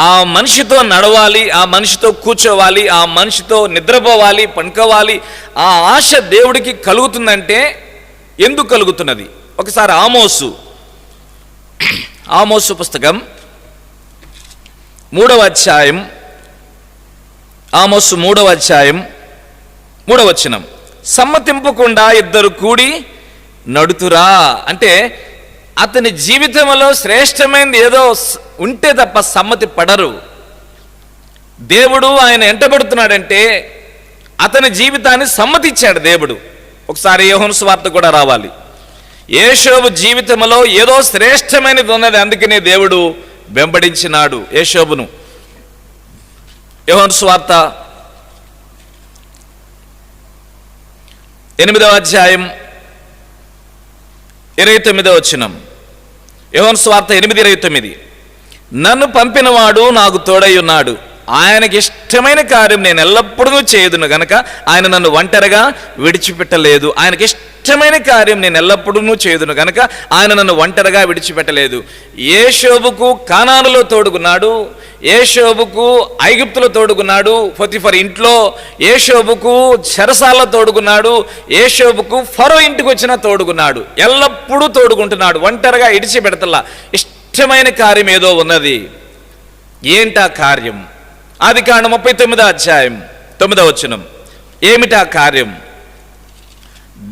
[SPEAKER 1] ఆ మనిషితో నడవాలి, ఆ మనిషితో కూర్చోవాలి, ఆ మనిషితో నిద్రపోవాలి, పనుకోవాలి. ఆ ఆశ దేవుడికి కలుగుతుందంటే ఎందుకు కలుగుతున్నది? ఒకసారి ఆమోసు పుస్తకం 3వ అధ్యాయం, ఆమోసు 3వ అధ్యాయం 3వ వచనం. సమ్మతింపకుండా ఇద్దరు కూడి నడుతురా అంటే అతని జీవితంలో శ్రేష్టమైనది ఏదో ఉంటే తప్ప సమ్మతి పడరు. దేవుడు ఆయన ఎంటబడుతున్నాడంటే అతని జీవితాన్ని సమ్మతిచ్చాడు దేవుడు. ఒకసారి యోహాను సువార్త కూడా రావాలి. యోషేబు జీవితంలో ఏదో శ్రేష్టమైనది ఉన్నది, అందుకనే దేవుడు వెంబడించినాడు యోషేబును. యోహాను సువార్త 8వ అధ్యాయం 29వ వచనం. యోహాను సువార్త 8:29. నన్ను పంపినవాడు నాకు తోడై ఉన్నాడు, ఆయనకి ఇష్టమైన కార్యం నేను ఎల్లప్పుడూ చేయదును గనక ఆయన నన్ను ఒంటరిగా విడిచిపెట్టలేదు. ఆయనకి ఇష్టమైన కార్యం నేను ఎల్లప్పుడూ చేయదును గనక ఆయన నన్ను ఒంటరిగా విడిచిపెట్టలేదు. యోషేబుకు కానానులో తోడుకున్నాడు, యోషేబుకు ఐగుప్తులో తోడుకున్నాడు, పొతిఫర్ ఇంట్లో, యోషేబుకు చెరసాలలో తోడుకున్నాడు, యోషేబుకు ఫరో ఇంటికి వచ్చినా తోడుకున్నాడు. ఎల్లప్పుడూ తోడుకుంటున్నాడు, ఒంటరిగా విడిచిపెడతలా. ఇష్టమైన కార్యం ఏదో ఉన్నది. ఏంటా కార్యం? ఆదికాండం 39వ అధ్యాయం 9వ వచనం. ఏమిటా కార్యం?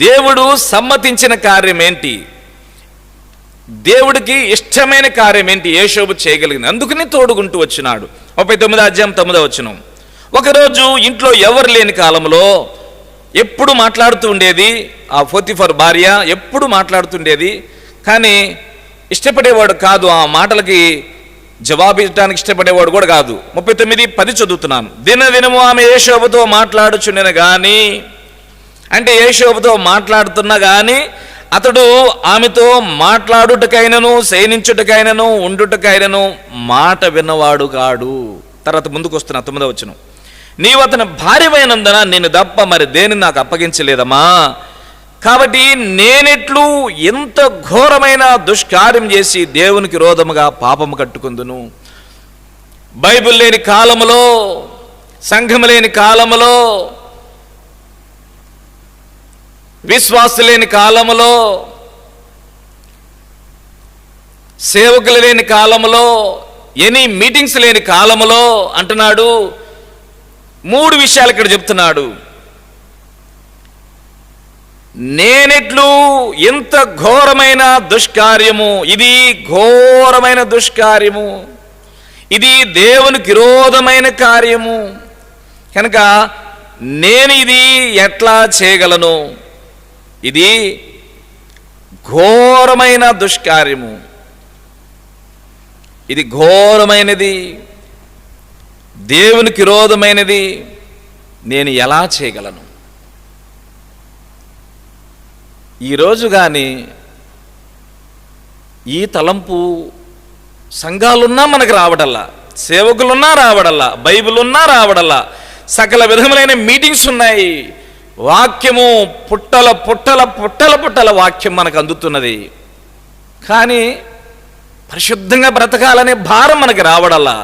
[SPEAKER 1] దేవుడు సమ్మతించిన కార్యం ఏంటి, దేవుడికి ఇష్టమైన కార్యం ఏంటి యోషేబు చేయగలిగింది. అందుకని తోడుకుంటూ వచ్చినాడు. 39వ అధ్యాయం 9వ వచనం. ఒకరోజు ఇంట్లో ఎవరు లేని కాలంలో ఎప్పుడు మాట్లాడుతూ ఉండేది ఆ పోతిఫర్ భార్య, ఎప్పుడు మాట్లాడుతుండేది, కానీ ఇష్టపడేవాడు కాదు, ఆ మాటలకి జవాబు ఇవ్వడానికి ఇష్టపడేవాడు కూడా కాదు. 39:10 చదువుతున్నాను. దినదినము ఆమె యోషేబుతో మాట్లాడుచుండెను గాని, అంటే యోషేబుతో మాట్లాడుతున్నా గాని అతడు ఆమెతో మాట్లాడుటకైనను శయనించుటకైనను ఉండుటకైనను మాట విన్నవాడు కాడు. తర్వాత ముందుకు వస్తున్నా 9వ వచనం. నీవు అతని భార్యమైనందున నేను తప్ప మరి దేని నాకు అప్పగించలేదమ్మా, కాబట్టి నేనెట్లు ఎంత ఘోరమైన దుష్కార్యం చేసి దేవునికి విరోధముగా పాపము కట్టుకుందును. బైబిల్ లేని కాలములో, సంఘం లేని కాలములో, విశ్వాసం లేని కాలములో, సేవకులు లేని కాలములో, ఎనీ మీటింగ్స్ లేని కాలములో అంటున్నాడు. 3 విషయాలు ఇక్కడ చెప్తున్నాడు. నేనెట్లు ఎంత ఘోరమైన దుష్కార్యము, ఇది ఘోరమైన దుష్కార్యము, ఇది దేవునికి విరోధమైన కార్యము, కనుక నేను ఇది ఎట్లా చేయగలను, ఇది ఘోరమైన దుష్కార్యము, ఇది ఘోరమైనది, దేవునికి విరోధమైనది, నేను ఎలా చేయగలను. ఈరోజు కానీ ఈ తలంపు సంఘాలున్నా మనకు రావడల్లా, సేవకులున్నా రావడల్లా, బైబిల్ ఉన్నా రావడల్లా, సకల విధములైన మీటింగ్స్ ఉన్నాయి, వాక్యము పుట్టల పుట్టల పుట్టల పుట్టల వాక్యం మనకు అందుతున్నది, కానీ పరిశుద్ధంగా బ్రతకాలనే భారం మనకి రావడల్లా.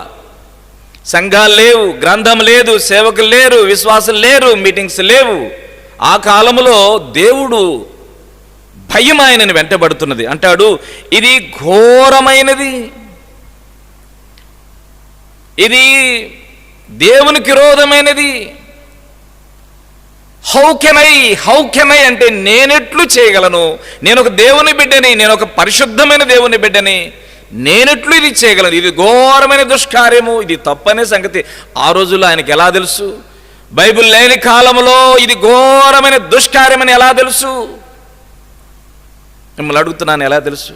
[SPEAKER 1] సంఘాలు లేవు, గ్రంథం లేదు, సేవకులు లేరు, విశ్వాసం లేరు, మీటింగ్స్ లేవు. ఆ కాలంలో దేవుడు భయం ఆయనని వెంటబడుతున్నది. అంటాడు, ఇది ఘోరమైనది, ఇది దేవునికి విరోధమైనది. హౌ కెన్ ఐ అంటే నేనెట్లు చేయగలను, నేను ఒక దేవుని బిడ్డని, నేను ఒక పరిశుద్ధమైన దేవుని బిడ్డని, నేనెట్లు ఇది చేయగలను, ఇది ఘోరమైన దుష్కార్యము, ఇది తప్పనే సంగతి ఆ రోజుల్లో ఆయనకి ఎలా తెలుసు? బైబిల్ లేని కాలంలో ఇది ఘోరమైన దుష్కార్యమని ఎలా తెలుసు? మిమ్మల్ని అడుగుతున్నాను, ఎలా తెలుసు?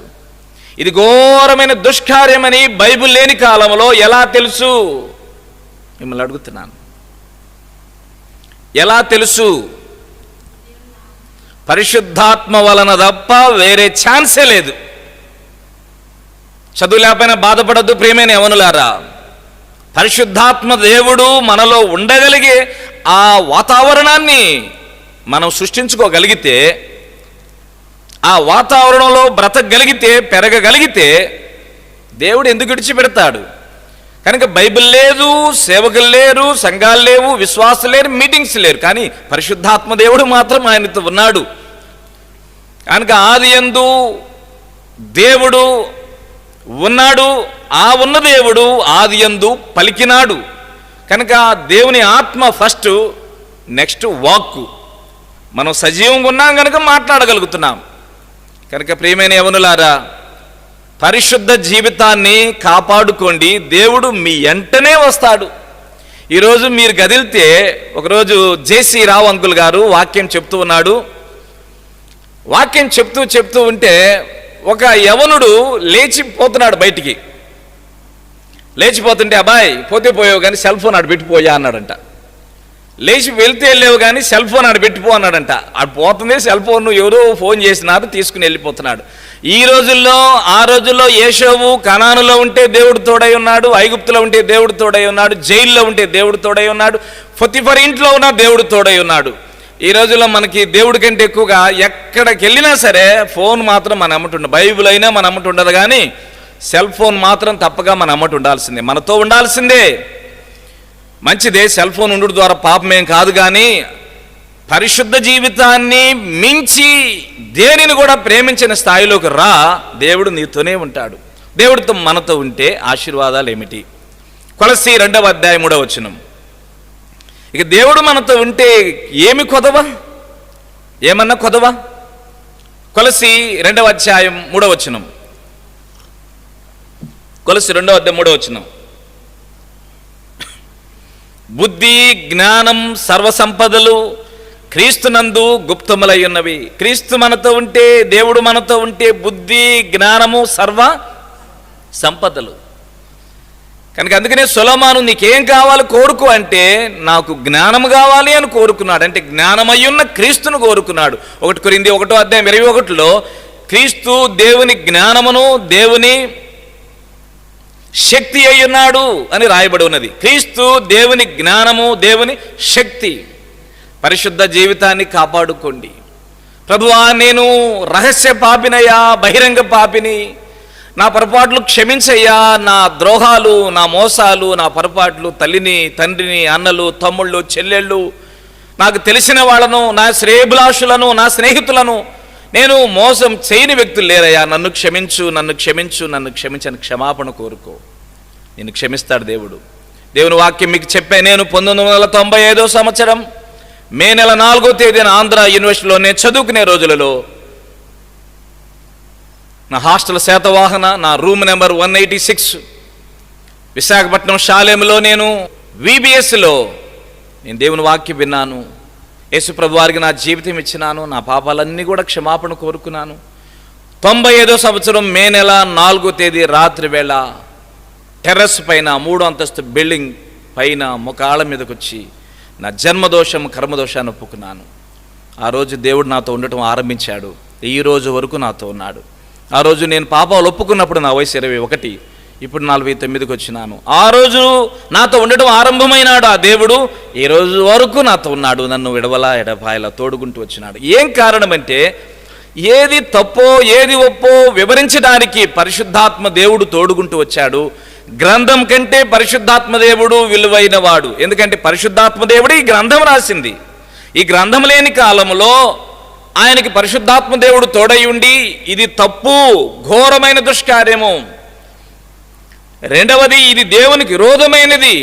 [SPEAKER 1] ఇది ఘోరమైన దుష్కార్యమని బైబిల్ లేని కాలంలో ఎలా తెలుసు? మిమ్మల్ని అడుగుతున్నాను, ఎలా తెలుసు? పరిశుద్ధాత్మ వలన తప్ప వేరే ఛాన్సే లేదు. చదువు లేకపోయినా బాధపడద్దు ప్రియమైన యవనులారా. పరిశుద్ధాత్మ దేవుడు మనలో ఉండగలిగే ఆ వాతావరణాన్ని మనం సృష్టించుకోగలిగితే, ఆ వాతావరణంలో బ్రతకగలిగితే, పెరగగలిగితే దేవుడు ఎందుకు విడిచిపెడతాడు? కనుక బైబిల్ లేదు, సేవకులు లేరు, సంఘాలు లేవు, విశ్వాసం లేరు, మీటింగ్స్ లేరు, కానీ పరిశుద్ధాత్మ దేవుడు మాత్రం ఆయనతో ఉన్నాడు. కనుక ఆదియందు దేవుడు ఉన్నాడు, ఆ ఉన్న దేవుడు ఆదియందు పలికినాడు. కనుక దేవుని ఆత్మ ఫస్ట్, నెక్స్ట్ వాక్కు. మనం సజీవంగా ఉన్నాం కనుక మాట్లాడగలుగుతున్నాం. కనుక ప్రియమైన యవనులారా, పరిశుద్ధ జీవితాన్ని కాపాడుకోండి, దేవుడు మీ వెంటనే వస్తాడు. ఈరోజు మీరు కదిలితే, ఒకరోజు జేసీ రావు అంకుల్ గారు వాక్యం చెప్తూ ఉన్నాడు. వాక్యం చెప్తూ ఉంటే ఒక యవనుడు లేచిపోతున్నాడు బయటికి. లేచిపోతుంటే, అబ్బాయి పోతే పోయావు కానీ సెల్ ఫోన్ ఆడు పెట్టిపోయా అన్నాడంట. లేచి వెళ్తే వెళ్ళావు కానీ సెల్ ఫోన్ ఆడు పెట్టిపో అన్నాడంట. ఆడు పోతుంది, సెల్ ఫోన్ ఎవరో ఫోన్ చేసినారు, తీసుకుని వెళ్ళిపోతున్నాడు. ఈ రోజుల్లో, ఆ రోజుల్లో యోషేబు కనానులో ఉంటే దేవుడు తోడై ఉన్నాడు, ఐగుప్తులో ఉంటే దేవుడు తోడై ఉన్నాడు, జైల్లో ఉంటే దేవుడు తోడై ఉన్నాడు, పొతిఫర్ ఇంట్లో ఉన్న దేవుడు తోడై ఉన్నాడు. ఈ రోజుల్లో మనకి దేవుడి కంటే ఎక్కువగా ఎక్కడికి వెళ్ళినా సరే ఫోన్ మాత్రం మన అమ్మటి ఉండదు. బైబిల్ అయినా మన అమ్మటి ఉండదు, కానీ సెల్ ఫోన్ మాత్రం తప్పగా మన అమ్మటి ఉండాల్సిందే, మనతో ఉండాల్సిందే. మంచిదే, సెల్ ఫోన్ ఉండడం ద్వారా పాపమేం కాదు, కానీ పరిశుద్ధ జీవితాన్ని మించి దేనిని కూడా ప్రేమించిన స్థాయిలోకి రా, దేవుడు నీతోనే ఉంటాడు. దేవుడితో మనతో ఉంటే ఆశీర్వాదాలు ఏమిటి? కొలస్సీ 2వ అధ్యాయం 3వ వచనం. ఇక దేవుడు మనతో ఉంటే ఏమి కొదవ? ఏమన్నా కొదవా? కొలసి 2వ అధ్యాయం 3వ వచనం. కొలసి 2వ అధ్యాయం 3వ వచనం. బుద్ధి జ్ఞానం సర్వసంపదలు క్రీస్తునందు గుప్తములై ఉన్నవి. క్రీస్తు మనతో ఉంటే, దేవుడు మనతో ఉంటే బుద్ధి జ్ఞానము సర్వ సంపదలు. కనుక అందుకనే సొలొమోను నీకేం కావాలి కోరుకో అంటే, నాకు జ్ఞానం కావాలి అని కోరుకున్నాడు. అంటే జ్ఞానమయ్యున్న క్రీస్తును కోరుకున్నాడు. 1 కొరింథీ 1వ అధ్యాయం 21లో క్రీస్తు దేవుని జ్ఞానమును దేవుని శక్తి అయ్యున్నాడు అని రాయబడి ఉన్నది. క్రీస్తు దేవుని జ్ఞానము దేవుని శక్తి. పరిశుద్ధ జీవితాన్ని కాపాడుకోండి. ప్రభువా, నేను రహస్య పాపినయ్యా, బహిరంగ పాపిని, నా పొరపాట్లు క్షమించయ్యా, నా ద్రోహాలు, నా మోసాలు, నా పొరపాట్లు, తల్లిని తండ్రిని అన్నలు తమ్ముళ్ళు చెల్లెళ్ళు, నాకు తెలిసిన వాళ్ళను, నా శ్రేయభిలాషులను, నా స్నేహితులను నేను మోసం చేయని వ్యక్తులు లేరయ్యా, నన్ను క్షమించు, నన్ను క్షమించు, నన్ను క్షమించని క్షమాపణ కోరుకో. నేను క్షమిస్తాడు దేవుడు. దేవుని వాక్యం మీకు చెప్పే, నేను 1995వ సంవత్సరం మే నెల 4వ తేదీన ఆంధ్ర యూనివర్సిటీలో నేను చదువుకునే రోజులలో నా హాస్టల్ శాతవాహన, నా రూమ్ నెంబర్ 186, విశాఖపట్నం శాలేములో నేను VBSలో నేను దేవుని వాక్యం విన్నాను. యేసుప్రభు వారికి నా జీవితం ఇచ్చినాను. నా పాపాలన్నీ కూడా క్షమాపణ కోరుకున్నాను. 95వ సంవత్సరం మే నెల 4వ తేదీ రాత్రి వేళ టెర్రస్ పైన 3వ అంతస్తు బిల్డింగ్ పైన ముఖాళ్ళ మీదకి వచ్చి నా జన్మదోషం కర్మదోషాన్ని ఒప్పుకున్నాను. ఆ రోజు దేవుడు నాతో ఉండటం ఆరంభించాడు. ఈ రోజు వరకు నాతో ఉన్నాడు. ఆ రోజు నేను పాపాలు ఒప్పుకున్నప్పుడు నా వయసు 21, ఇప్పుడు 49కి వచ్చినాను. ఆ రోజు నాతో ఉండటం ఆరంభమైనాడు ఆ దేవుడు. ఈ రోజు వరకు నాతో ఉన్నాడు. నన్ను విడవలా ఎడపాయలా తోడుకుంటూ వచ్చినాడు. ఏం కారణం అంటే, ఏది తప్పో ఏది ఒప్పో వివరించడానికి పరిశుద్ధాత్మ దేవుడు తోడుకుంటూ వచ్చాడు. గ్రంథం కంటే పరిశుద్ధాత్మ దేవుడు విలువైన వాడు. ఎందుకంటే పరిశుద్ధాత్మ దేవుడు ఈ గ్రంథం రాసింది. ఈ గ్రంథం లేని కాలంలో ఆయనకి పరిశుద్ధాత్మ దేవుడు తోడై ఉండి, ఇది తప్పు, ఘోరమైన దుష్కార్యము, రెండవది ఇది దేవునికి విరోధమైనది,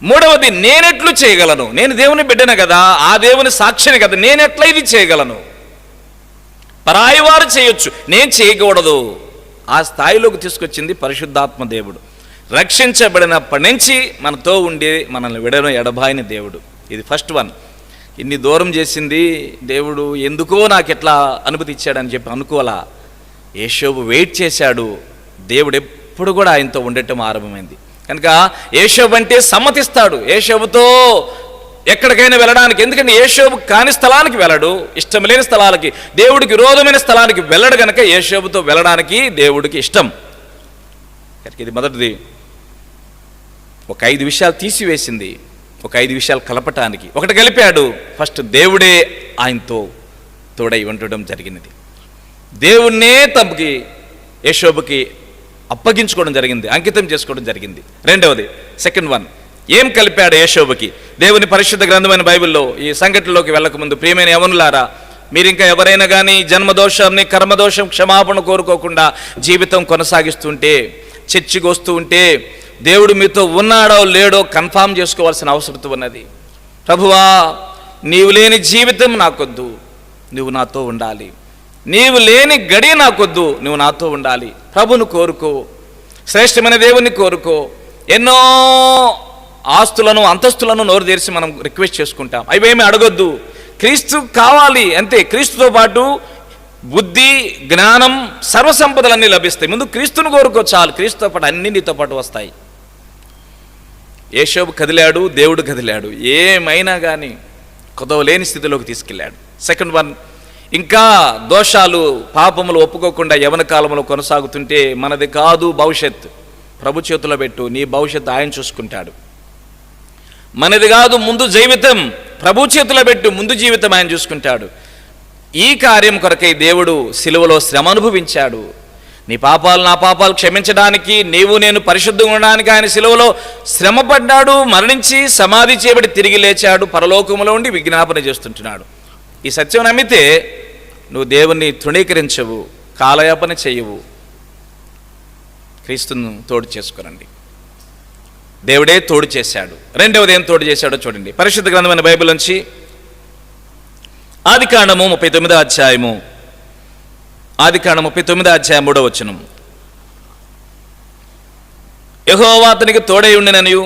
[SPEAKER 1] మూడవది నేనెట్లు చేయగలను, నేను దేవుని బిడ్డను కదా, ఆ దేవుని సాక్షిని కదా, నేనెట్లా ఇది చేయగలను, పరాయి వారు చేయొచ్చు, నేను చేయకూడదు. ఆ స్థాయిలోకి తీసుకొచ్చింది పరిశుద్ధాత్మ దేవుడు. రక్షించబడినప్పటి నుంచి మనతో ఉండి మనల్ని విడను ఎడబాయిన దేవుడు. ఇది ఫస్ట్ వన్. ఇన్ని దూరం చేసింది దేవుడు, ఎందుకో నాకు ఎట్లా అనుమతి ఇచ్చాడని చెప్పి అనుకోవాలా. యేషోబు వెయిట్ చేశాడు. దేవుడు ఎప్పుడు కూడా ఆయనతో ఉండటం ఆరంభమైంది. కనుక యేషోబు అంటే సమ్మతిస్తాడు. యేషోబుతో ఎక్కడికైనా వెళ్ళడానికి. ఎందుకంటే యేషోబు కాని స్థలానికి వెళ్ళడు, ఇష్టం లేని స్థలాలకి, దేవుడికి విరోధమైన స్థలానికి వెళ్ళడు. కనుక యేషోబుతో వెళ్ళడానికి దేవుడికి ఇష్టం. కనుక ఇది మొదటిది. ఒక 5 విషయాలు తీసివేసింది, ఒక 5 విషయాలు కలపటానికి. ఒకటి కలిపాడు. ఫస్ట్ దేవుడే ఆయనతో తోడై ఉండడం జరిగినది. దేవుణ్ణే తమకి యేషోబుకి అప్పగించుకోవడం జరిగింది, అంకితం చేసుకోవడం జరిగింది. రెండవది, సెకండ్ వన్, ఏం కలిపాడు యేషోబుకి? దేవుని పరిశుద్ధ గ్రంథమైన బైబిల్లో ఈ సంఘటనలోకి వెళ్ళకముందు, ప్రియమైన యవనులారా, మీరు ఇంకా ఎవరైనా కానీ జన్మదోషాన్ని కర్మదోషం క్షమాపణ కోరుకోకుండా జీవితం కొనసాగిస్తుంటే, చర్చికి వస్తూ ఉంటే, దేవుడు మీతో ఉన్నాడో లేడో కన్ఫామ్ చేసుకోవాల్సిన అవసరం ఉన్నది. ప్రభువా, నీవు లేని జీవితం నాకొద్దు, నువ్వు నాతో ఉండాలి. నీవు లేని గడి నాకొద్దు, నువ్వు నాతో ఉండాలి. ప్రభును కోరుకో, శ్రేష్టమైన దేవుని కోరుకో. ఎన్నో ఆస్తులను అంతస్తులను నోరు తెరిచి మనం రిక్వెస్ట్ చేసుకుంటాం. అవేమీ అడగొద్దు. క్రీస్తు కావాలి అంతే. క్రీస్తుతో పాటు బుద్ధి జ్ఞానం సర్వసంపదలన్నీ లభిస్తాయి. ముందు క్రీస్తును కోరుకో చాలు. క్రీస్తుతో పాటు అన్ని నీతో పాటు వస్తాయి. యేషోబు కదిలాడు, దేవుడు కదిలాడు. ఏమైనా కానీ కొదవలేని స్థితిలోకి తీసుకెళ్ళాడు. సెకండ్ వన్, ఇంకా దోషాలు పాపములు ఒప్పుకోకుండా యవన కాలంలో కొనసాగుతుంటే, మనది కాదు భవిష్యత్తు, ప్రభు చేతిలో పెట్టు, నీ భవిష్యత్తు ఆయన చూసుకుంటాడు. మనది కాదు ముందు జీవితం, ప్రభు చేతిలో పెట్టు, ముందు జీవితం ఆయన చూసుకుంటాడు. ఈ కార్యం కొరకై దేవుడు సిలువలో శ్రమ అనుభవించాడు. నీ పాపాలు నా పాపాలు క్షమించడానికి, నీవు నేను పరిశుద్ధంగా ఉండడానికి ఆయన సిలువలో శ్రమ పడ్డాడు. మరణించి సమాధి చేయబడి తిరిగి లేచాడు. పరలోకములో ఉండి విజ్ఞాపన చేస్తుంటున్నాడు. ఈ సత్యం నమ్మితే నువ్వు దేవుణ్ణి తృణీకరించవు, కాలయాపన చేయవు. క్రీస్తును తోడు చేసుకురండి. దేవుడే తోడు చేశాడు. రెండవది ఏం తోడు చేశాడో చూడండి. పరిశుద్ధ గ్రంథమైన బైబిల్ నుంచి ఆదికాండము 39వ అధ్యాయము, ఆదికాండం 39వ అధ్యాయం 3వ వచనం. యెహోవా అతనికి తోడై ఉండిననియు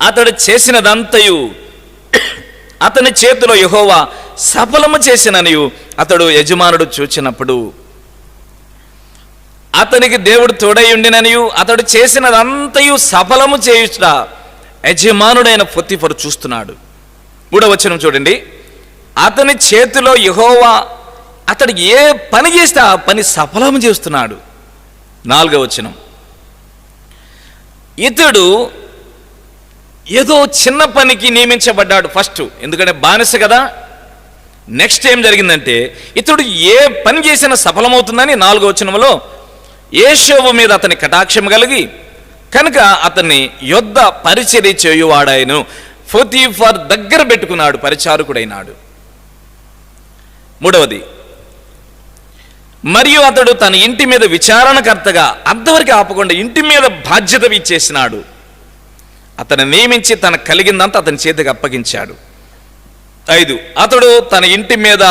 [SPEAKER 1] అతడు చేసినదంతయు అతని చేతిలో యెహోవా సఫలము చేసిననియు అతడు యజమానుడు చూచినప్పుడు. అతనికి దేవుడు తోడై ఉండిననియు అతడు చేసినదంతయు సఫలము చేయుట యజమానుడైన పొతిఫరు చూస్తున్నాడు. 3వ వచనం చూడండి. అతని చేతిలో యెహోవా అతడు ఏ పని చేస్తే ఆ పని సఫలము చేస్తున్నాడు. 4వ వచనం. ఇతడు ఏదో చిన్న పనికి నియమించబడ్డాడు ఫస్ట్, ఎందుకంటే బానిస కదా. నెక్స్ట్ ఏం జరిగిందంటే ఇతడు ఏ పని చేసినా సఫలమవుతుందని 4వ వచనంలో యోసేపు మీద అతని కటాక్షం కలిగి కనుక అతన్ని యొద్ద పరిచర్య చేయువాడాయను. పొతిఫర్ దగ్గర పెట్టుకున్నాడు, పరిచారకుడైనాడు. 3వది, మరియు అతడు తన ఇంటి మీద విచారణకర్తగా అంతవరకు ఆపకుండా ఇంటి మీద బాధ్యత ఇచ్చేసినాడు. అతను నియమించి తనకు కలిగిందంతా అతని చేతికి అప్పగించాడు. 5, అతడు తన ఇంటి మీద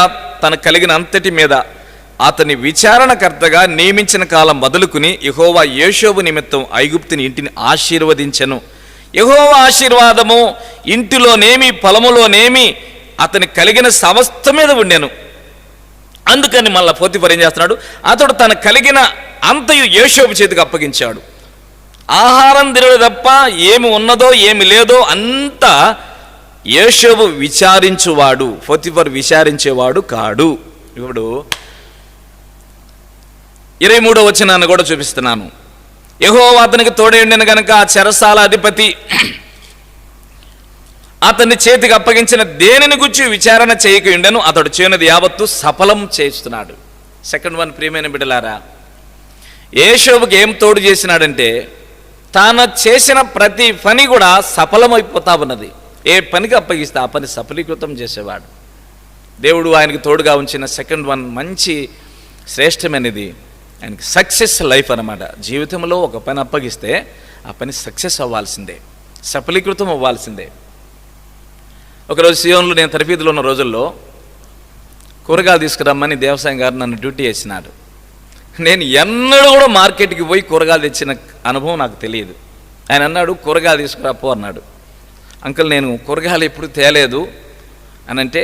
[SPEAKER 1] తనకు కలిగిన అంతటి మీద అతని విచారణకర్తగా నియమించిన కాలం మొదలుకుని యెహోవా యోసేపు నిమిత్తం ఐగుప్తుని ఇంటిని ఆశీర్వదించెను. యెహోవా ఆశీర్వాదము ఇంటిలోనేమి పొలములోనేమి అతనికి కలిగిన సమస్త మీద ఉండెను. అందుకని మళ్ళా పొతిఫర్ ఏం చేస్తున్నాడు, అతడు తన కలిగిన అంతయు యోసేపు చేతికి అప్పగించాడు. ఆహారం తినడు తప్ప ఏమి ఉన్నదో ఏమి లేదో అంతా యోసేపు విచారించువాడు, పొతిఫర్ విచారించేవాడు కాడు. ఇప్పుడు 23వ వచనాన్ని కూడా చూపిస్తున్నాను. యెహోవా అతనికి తోడై ఉండెను గనుక ఆ చెరసాల అధిపతి అతన్ని చేతికి అప్పగించిన దేనిని గురించి విచారణ చేయకుండాను అతడు చేయనది యావత్తు సఫలం చేస్తున్నాడు. సెకండ్ వన్, ప్రియమైన బిడ్డలారా, యోసేపుకి ఏం తోడు చేసినాడంటే తాను చేసిన ప్రతి పని కూడా సఫలమైపోతా ఉన్నది. ఏ పనికి అప్పగిస్తే ఆ పని సఫలీకృతం చేసేవాడు. దేవుడు ఆయనకు తోడుగా ఉంచిన సెకండ్ వన్ మంచి శ్రేష్టమైనది, ఆయనకి సక్సెస్ లైఫ్ అన్నమాట. జీవితంలో ఒక పని అప్పగిస్తే ఆ పని సక్సెస్ అవ్వాల్సిందే, సఫలీకృతం అవ్వాల్సిందే. ఒకరోజు సియోన్లో నేను తరఫీదులో ఉన్న రోజుల్లో కూరగాయలు తీసుకురమ్మని దేవసాయం గారు నన్ను డ్యూటీ చేసినాడు. నేను ఎన్నడూ కూడా మార్కెట్కి పోయి కూరగాయలు తెచ్చిన అనుభవం నాకు తెలియదు. ఆయన అన్నాడు, కూరగాయలు తీసుకురాపో అన్నాడు. అంకుల్, నేను కూరగాయలు ఎప్పుడు తేలేదు అని అంటే,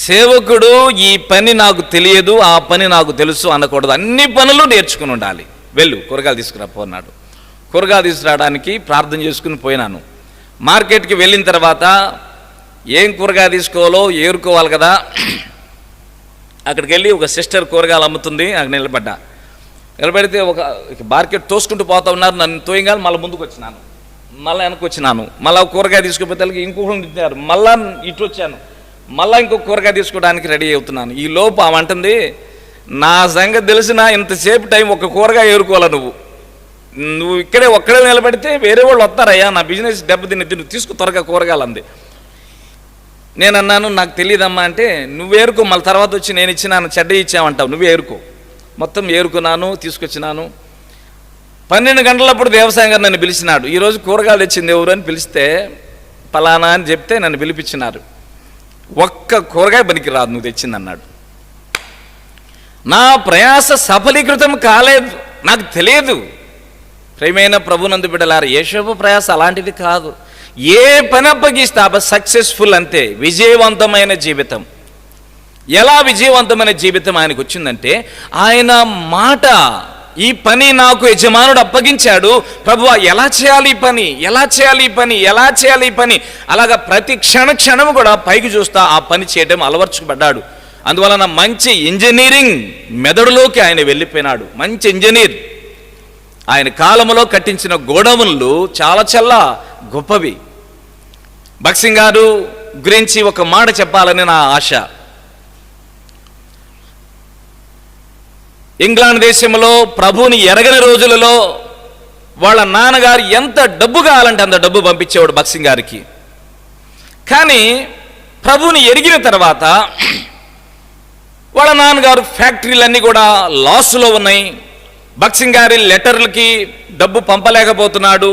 [SPEAKER 1] సేవకుడు ఈ పని నాకు తెలియదు, ఆ పని నాకు తెలుసు అనకూడదు, అన్ని పనులు నేర్చుకుని ఉండాలి, వెళ్ళు కూరగాయలు తీసుకురాపో అన్నాడు. కూరగాయలు తీసుకురావడానికి ప్రార్థన చేసుకుని పోయినాను. మార్కెట్కి వెళ్ళిన తర్వాత ఏం కూరగాయ తీసుకోవాలో ఏరుకోవాలి కదా. అక్కడికి వెళ్ళి ఒక సిస్టర్ కూరగాయలు అమ్ముతుంది, అక్కడ నిలబడితే ఒక మార్కెట్ తోసుకుంటూ పోతా ఉన్నారు. నన్ను తోయంగానే మళ్ళీ ముందుకు వచ్చినాను, మళ్ళీ వెనక్కి వచ్చినాను. మళ్ళీ కూరగాయ తీసుకుపోతే ఇంకొకరు తిట్టారు, మళ్ళీ ఇటు వచ్చాను, మళ్ళీ ఇంకొక కూరగాయ తీసుకోవడానికి రెడీ అవుతున్నాను. ఈ లోపు ఆమె అంటుంది, నా సంగతి తెలిసిన ఇంతసేపు టైం ఒక కూరగాయ ఏరుకోవాలా, నువ్వు ఇక్కడే ఒక్కడే నిలబడితే వేరే వాళ్ళు వస్తారయ్యా, నా బిజినెస్ దెబ్బతిని నువ్వు తీసుకు త్వరగా కూరగాయలు అంది. నేను అన్నాను, నాకు తెలియదమ్మా అంటే, నువ్వు ఏరుకో, మళ్ళీ తర్వాత వచ్చి నేను ఇచ్చినాను, చెడ్డ ఇచ్చామంటావు, నువ్వే ఏరుకో. మొత్తం ఏరుకున్నాను, తీసుకొచ్చినాను. 12 గంటలప్పుడు వ్యవసాయం గారు నన్ను పిలిచినాడు. ఈరోజు కూరగాయలు తెచ్చింది ఎవరు అని పిలిస్తే పలానా అని చెప్తే నన్ను పిలిపించినారు. ఒక్క కూరగాయ పనికి రాదు నువ్వు తెచ్చింది అన్నాడు. నా ప్రయాస సఫలీకృతం కాలేదు, నాకు తెలియదు. ప్రియమైన ప్రభునందు బిడ్డలారా, యోసేపు ప్రయాస అలాంటిది కాదు. ఏ పని అప్పగిస్తే ఆ సక్సెస్ఫుల్, అంతే, విజయవంతమైన జీవితం. ఎలా విజయవంతమైన జీవితం ఆయనకు వచ్చిందంటే, ఆయన మాట, ఈ పని నాకు యజమానుడు అప్పగించాడు, ప్రభువా ఎలా చేయాలి ఈ పని, ఎలా చేయాలి ఈ పని, ఎలా చేయాలి ఈ పని, అలాగా ప్రతి క్షణము కూడా పైకి చూస్తా ఆ పని చేయడం అలవర్చుకుపడ్డాడు. అందువలన మంచి ఇంజనీరింగ్ మెదడులోకి ఆయన వెళ్ళిపోయినాడు. మంచి ఇంజనీర్. ఆయన కాలంలో కట్టించిన గోడౌన్లు చాలా గొప్పవి. భక్సింగ్ గారు గురించి ఒక మాట చెప్పాలని నా ఆశ. ఇంగ్లాండ్ దేశంలో ప్రభువుని ఎరగని రోజులలో వాళ్ళ నాన్నగారు ఎంత డబ్బు కావాలంటే అంత డబ్బు పంపించేవాడు భక్సింగ్ గారికి. కానీ ప్రభువుని ఎరిగిన తర్వాత వాళ్ళ నాన్నగారు ఫ్యాక్టరీలన్నీ కూడా లాస్లో ఉన్నాయి. భక్సింగ్ గారి లెటర్లకి డబ్బు పంపలేకపోతున్నాడు.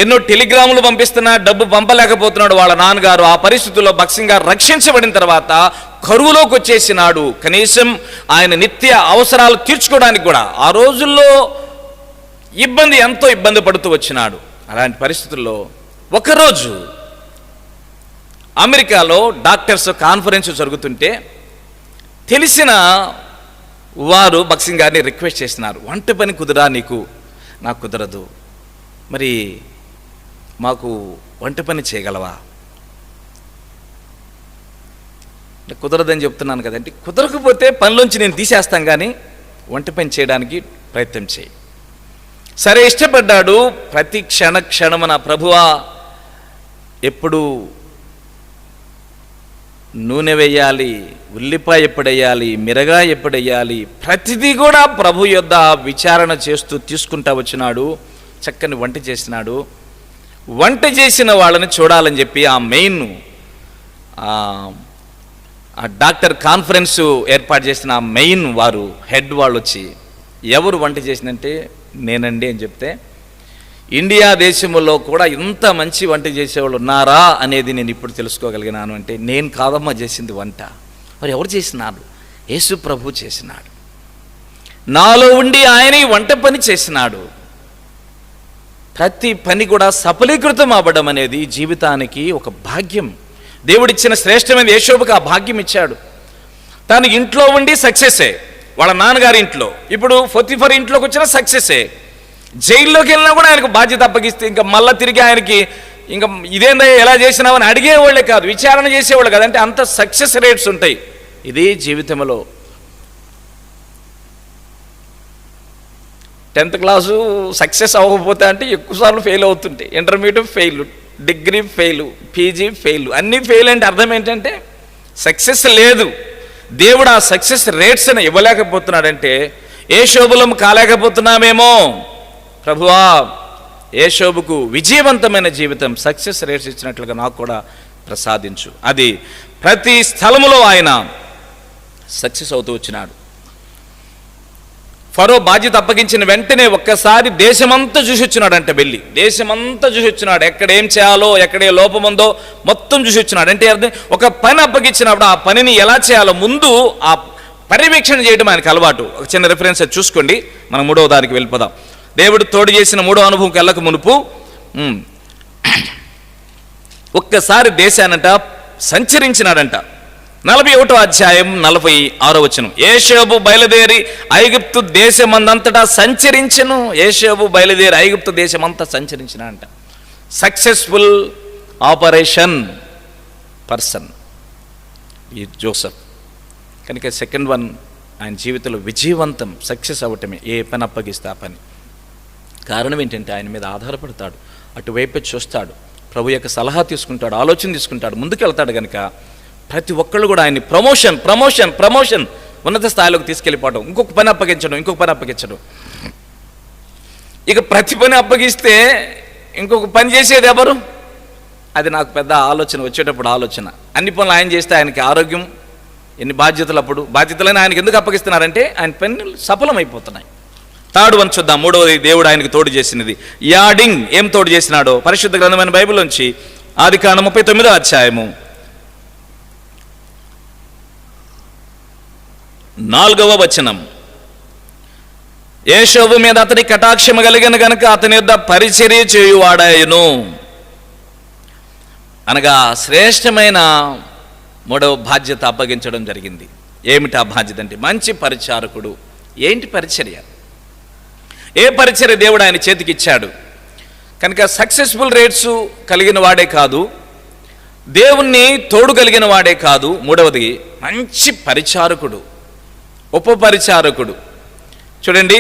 [SPEAKER 1] ఎన్నో టెలిగ్రాములు పంపిస్తున్నా డబ్బు పంపలేకపోతున్నాడు వాళ్ళ నాన్నగారు. ఆ పరిస్థితుల్లో భక్సింగ్ గారు రక్షించబడిన తర్వాత కరువులోకి వచ్చేసినాడు. కనీసం ఆయన నిత్య అవసరాలు తీర్చుకోవడానికి కూడా ఆ రోజుల్లో ఎంతో ఇబ్బంది పడుతూ వచ్చినాడు. అలాంటి పరిస్థితుల్లో ఒకరోజు అమెరికాలో డాక్టర్స్ కాన్ఫరెన్స్ జరుగుతుంటే తెలిసిన వారు భక్సింగ్ గారిని రిక్వెస్ట్ చేసినారు, వంట పని కుదరా నీకు? నాకు కుదరదు, మరి మాకు వంట పని చేయగలవా? కుదరదని చెప్తున్నాను కదండి. కుదరకపోతే పనిలోంచి నేను తీసేస్తాను, కానీ వంట పని చేయడానికి ప్రయత్నం చేయి. సరే, ఇష్టపడ్డాడు. ప్రతి క్షణమున ప్రభువా ఎప్పుడు నూనె వేయాలి, ఉల్లిపాయ ఎప్పుడు వేయాలి, మిరగా ఎప్పుడు వేయాలి, ప్రతిదీ కూడా ప్రభు యొద్ద విచారణ చేస్తూ తీసుకుంటా వచ్చినాడు. చక్కని వంట చేసినాడు. వంట చేసిన వాళ్ళని చూడాలని చెప్పి ఆ మెయిన్ ఆ డాక్టర్ కాన్ఫరెన్స్ ఏర్పాటు చేసిన ఆ మెయిన్ వారు హెడ్ వాళ్ళు వచ్చి, ఎవరు వంట చేసినంటే నేనండి అని చెప్తే, ఇండియా దేశంలో కూడా ఇంత మంచి వంట చేసేవాళ్ళు ఉన్నారా అనేది నేను ఇప్పుడు తెలుసుకోగలిగినాను. అంటే నేను కాదమ్మా చేసింది వంట, మరి ఎవరు చేసినారు? యేసు ప్రభు చేసినాడు. నాలో ఉండి ఆయన ఈ వంట పని చేసినాడు. ప్రతి పని కూడా సఫలీకృతం అవ్వడం అనేది జీవితానికి ఒక భాగ్యం. దేవుడిచ్చిన శ్రేష్టమైన యేషోబుకి ఆ భాగ్యం ఇచ్చాడు. తను ఇంట్లో ఉండి సక్సెసే, వాళ్ళ నాన్నగారి ఇంట్లో. ఇప్పుడు పొతిఫర్ ఇంట్లోకి వచ్చిన సక్సెసే. జైల్లోకి వెళ్ళినా కూడా ఆయనకు బాధ్యత అప్పగిస్తే ఇంకా మళ్ళీ తిరిగి ఆయనకి ఇంకా ఇదేందా ఎలా చేసినావని అడిగేవాళ్ళే కాదు, విచారణ చేసేవాళ్ళు కాదు. అంటే అంత సక్సెస్ రేట్స్ ఉంటాయి ఇదే జీవితంలో. 10th క్లాసు సక్సెస్ అవ్వకపోతే అంటే ఎక్కువసార్లు ఫెయిల్ అవుతుంటే, intermediate fail, degree fail, PG fail, అన్నీ ఫెయిల్. అంటే అర్థం ఏంటంటే సక్సెస్ లేదు. దేవుడు ఆ సక్సెస్ రేట్స్ అని ఇవ్వలేకపోతున్నాడంటే యేషోబులం కాలేకపోతున్నామేమో. ప్రభువా యేషోబుకు విజయవంతమైన జీవితం, సక్సెస్ రేట్స్ ఇచ్చినట్లుగా నాకు కూడా ప్రసాదించు. అది ప్రతి స్థలములో ఆయన సక్సెస్ అవుతూ వచ్చినాడు. ఫరో బాధ్యత అప్పగించిన వెంటనే ఒక్కసారి దేశమంతా చూసి వచ్చినాడంటే, వెళ్ళి దేశమంతా చూసి వచ్చినాడు. ఎక్కడ ఏం చేయాలో, ఎక్కడే లోపం ఉందో మొత్తం చూసి వచ్చినాడు. అంటే అర్థం, ఒక పని అప్పగించినప్పుడు ఆ పనిని ఎలా చేయాలో ముందు ఆ పర్యవేక్షణ చేయడం ఆయనకు అలవాటు. ఒక చిన్న రిఫరెన్స్ చూసుకోండి. మనం 3వ దానికి వెళ్ళిపోదాం. దేవుడు తోడు చేసిన 3వ అనుభవంకి వెళ్ళక మునుపు ఒక్కసారి దేశానంట సంచరించినాడంట. 41వ అధ్యాయం 46వ వచనం. యేషోబు బయలుదేరి ఐగుప్తు దేశమందంతటా సంచరించెను. యేషోబు బయలుదేరి ఐగుప్తు దేశమంతా సంచరించినాడంట. సక్సెస్ఫుల్ ఆపరేషన్ పర్సన్ ఈ జోసెఫ్. కనుక సెకండ్ వన్, ఆయన జీవితంలో విజయవంతం, సక్సెస్ అవ్వటమే. ఏ పని అప్పగిస్తే ఆ పని. కారణం ఏంటంటే ఆయన మీద ఆధారపడతాడు, అటువైపు చూస్తాడు, ప్రభు యొక్క సలహా తీసుకుంటాడు, ఆలోచన తీసుకుంటాడు, ముందుకు వెళ్తాడు. కనుక ప్రతి ఒక్కళ్ళు కూడా ఆయన్ని ప్రమోషన్ ప్రమోషన్ ప్రమోషన్ ఉన్నత స్థాయిలోకి తీసుకెళ్ళిపోవడం, ఇంకొక పని అప్పగించడం, ఇంకొక పని అప్పగించడం. ఇక ప్రతి పని అప్పగిస్తే ఇంకొక పని చేసేది ఎవరు? అది నాకు పెద్ద ఆలోచన వచ్చేటప్పుడు ఆలోచన. అన్ని పనులు ఆయన చేస్తే ఆయనకి ఆరోగ్యం, ఎన్ని బాధ్యతలు, అప్పుడు బాధ్యతలని ఆయనకి ఎందుకు అప్పగిస్తున్నారంటే ఆయన పనులు సఫలమైపోతున్నాయి. థర్డ్ వన్ చూద్దాం. 3వది దేవుడు ఆయనకు తోడు చేసినది. యాడింగ్. ఏం తోడు చేసినాడో పరిశుద్ధ గ్రంథమైన బైబిల్ నుంచి ఆదికాండం 39వ అధ్యాయము 4వ వచనం. యేషోబు మీద అతని కటాక్షము కలిగిన గనుక అతని యొద్ద పరిచర్య చేయువాడాయను. అనగా శ్రేష్టమైన 3వ బాధ్యత అప్పగించడం జరిగింది. ఏమిటి ఆ బాధ్యత అంటే మంచి పరిచారకుడు. ఏంటి పరిచర్య? ఏ పరిచర్య దేవుడు ఆయన చేతికి ఇచ్చాడు? కనుక సక్సెస్ఫుల్ రేట్స్ కలిగిన వాడే కాదు, దేవుణ్ణి తోడు కలిగిన వాడే కాదు, 3వది మంచి పరిచారకుడు, ఉపపరిచారకుడు. చూడండి,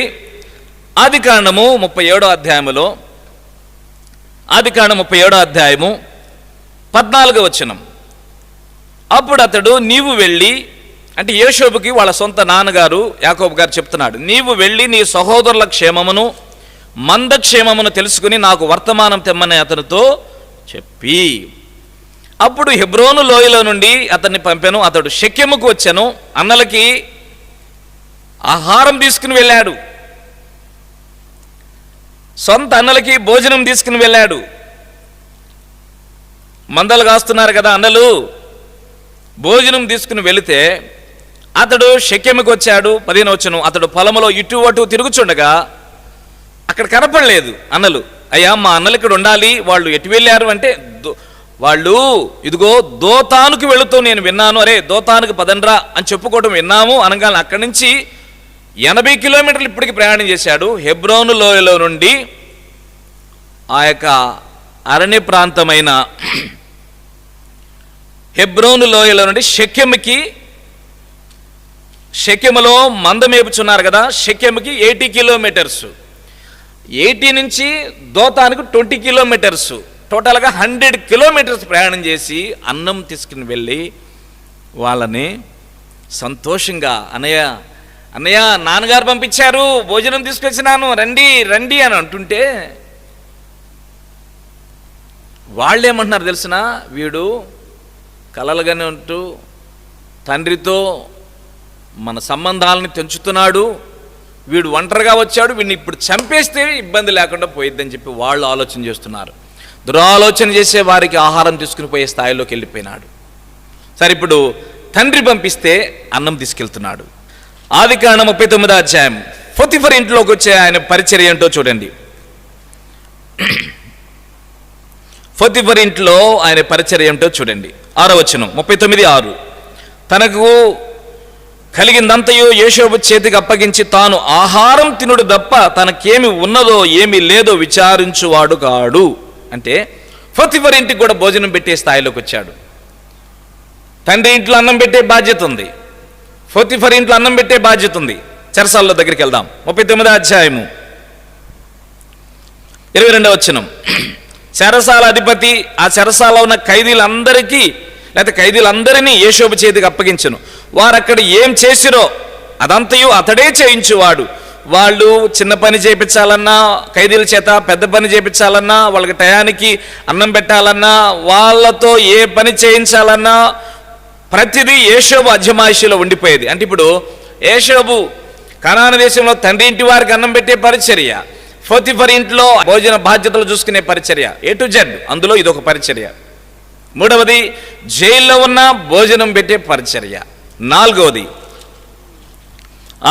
[SPEAKER 1] ఆదికాండము 37వ అధ్యాయములో, ఆదికాండం 37వ అధ్యాయము 14వ వచనం. అప్పుడు అతడు, నీవు వెళ్ళి, అంటే యేషోబుకి వాళ్ళ సొంత నాన్నగారు యాకోబు గారు చెప్తున్నాడు, నీవు వెళ్ళి నీ సహోదరుల క్షేమమును మందక్షేమమును తెలుసుకుని నాకు వర్తమానం తెమ్మని అతనితో చెప్పి, అప్పుడు హెబ్రోను లోయలో నుండి అతన్ని పంపాను. అతడు షెకెముకు వచ్చాను, అన్నలకి ఆహారం తీసుకుని వెళ్ళాడు. సొంత అన్నలకి భోజనం తీసుకుని వెళ్ళాడు. మందలు కాస్తున్నారు కదా అన్నలు, భోజనం తీసుకుని వెళితే అతడు షెకెముకు వచ్చాడు. 15వ వచనం, అతడు పొలంలో ఇటు అటు తిరుగుచుండగా అక్కడ కనపడలేదు అన్నలు. అయ్యా మా అన్నలు ఇక్కడ ఉండాలి, వాళ్ళు ఎటు వెళ్ళారు అంటే వాళ్ళు ఇదిగో దోతానుకు వెళుతూ నేను విన్నాను. అరే దోతానుకు పదండ్రా అని చెప్పుకోవడం విన్నాము అనగానే అక్కడి నుంచి 80 కిలోమీటర్లు ఇప్పటికి ప్రయాణం చేశాడు. హెబ్రోను లోయలో నుండి ఆ యొక్క అరణ్య ప్రాంతమైన హెబ్రోను లోయలో నుండి షెకెములో మంద మేపుచున్నారు కదా, షెకెముకి 80 కిలోమీటర్స్, 80 నుంచి దోతానికి 20 కిలోమీటర్స్, టోటల్గా 100 కిలోమీటర్స్ ప్రయాణం చేసి అన్నం తీసుకుని వెళ్ళి వాళ్ళని సంతోషంగా అన్నయ్య నాన్నగారు పంపించారు, భోజనం తీసుకొచ్చినాను, రండి రండి అని అంటుంటే వాళ్ళేమంటున్నారు తెలిసిన, వీడు కలలుగానే ఉంటూ తండ్రితో మన సంబంధాలని తెంచుతున్నాడు, వీడు ఒంటరిగా వచ్చాడు, వీడిని ఇప్పుడు చంపేస్తే ఇబ్బంది లేకుండా పోయిద్దని చెప్పి వాళ్ళు ఆలోచన చేస్తున్నారు. దురాలోచన చేసే వారికి ఆహారం తీసుకుని పోయే స్థాయిలోకి వెళ్ళిపోయినాడు. సరే ఇప్పుడు తండ్రి పంపిస్తే అన్నం తీసుకెళ్తున్నాడు. ఆదికాండం 39వ అధ్యాయం పొతిఫర్ ఇంట్లోకి వచ్చే ఆయన పరిచర్య ఏంటో చూడండి. పొతిఫర్ ఇంట్లో ఆయన పరిచర్య ఏంటో చూడండి. 6వ వచనం 39:6, తనకు కలిగిందంతయో యోసేపు చేతికి అప్పగించి తాను ఆహారం తినుడు తప్ప తనకేమి ఉన్నదో ఏమి లేదో విచారించువాడు కాడు. అంటే పొతిఫర్ ఇంటికి కూడా భోజనం పెట్టే స్థాయిలోకి వచ్చాడు. తండ్రి ఇంట్లో అన్నం పెట్టే బాధ్యత ఉంది, పొతిఫర్ ఇంట్లో అన్నం పెట్టే బాధ్యత ఉంది. చెరసాల దగ్గరికి వెళ్దాం. 39వ అధ్యాయము 22వ వచనం, చెరసాల అధిపతి ఆ చెరసాల ఉన్న ఖైదీలందరికీ లేకపోతే ఖైదీలందరినీ యోసేపు చేతికి అప్పగించను. వారు అక్కడ ఏం చేసిరో అదంతయు అతడే చేయించువాడు. వాళ్ళు చిన్న పని చేయించాలన్నా ఖైదీల చేత, పెద్ద పని చేయించాలన్నా, వాళ్ళకి టయానికి అన్నం పెట్టాలన్నా, వాళ్ళతో ఏ పని చేయించాలన్నా ప్రతిదీ యోసేపు అజమాయిషీలో ఉండిపోయేది. అంటే ఇప్పుడు యోసేపు కనాను దేశంలో తండ్రి ఇంటి వారికి అన్నం పెట్టే పరిచర్య, పొతిఫర్ ఇంట్లో భోజన బాధ్యతలు చూసుకునే పరిచర్య, A to Z, అందులో ఇదొక పరిచర్య. 3వది జైల్లో ఉన్న భోజనం పెట్టే పరిచర్య. 4వది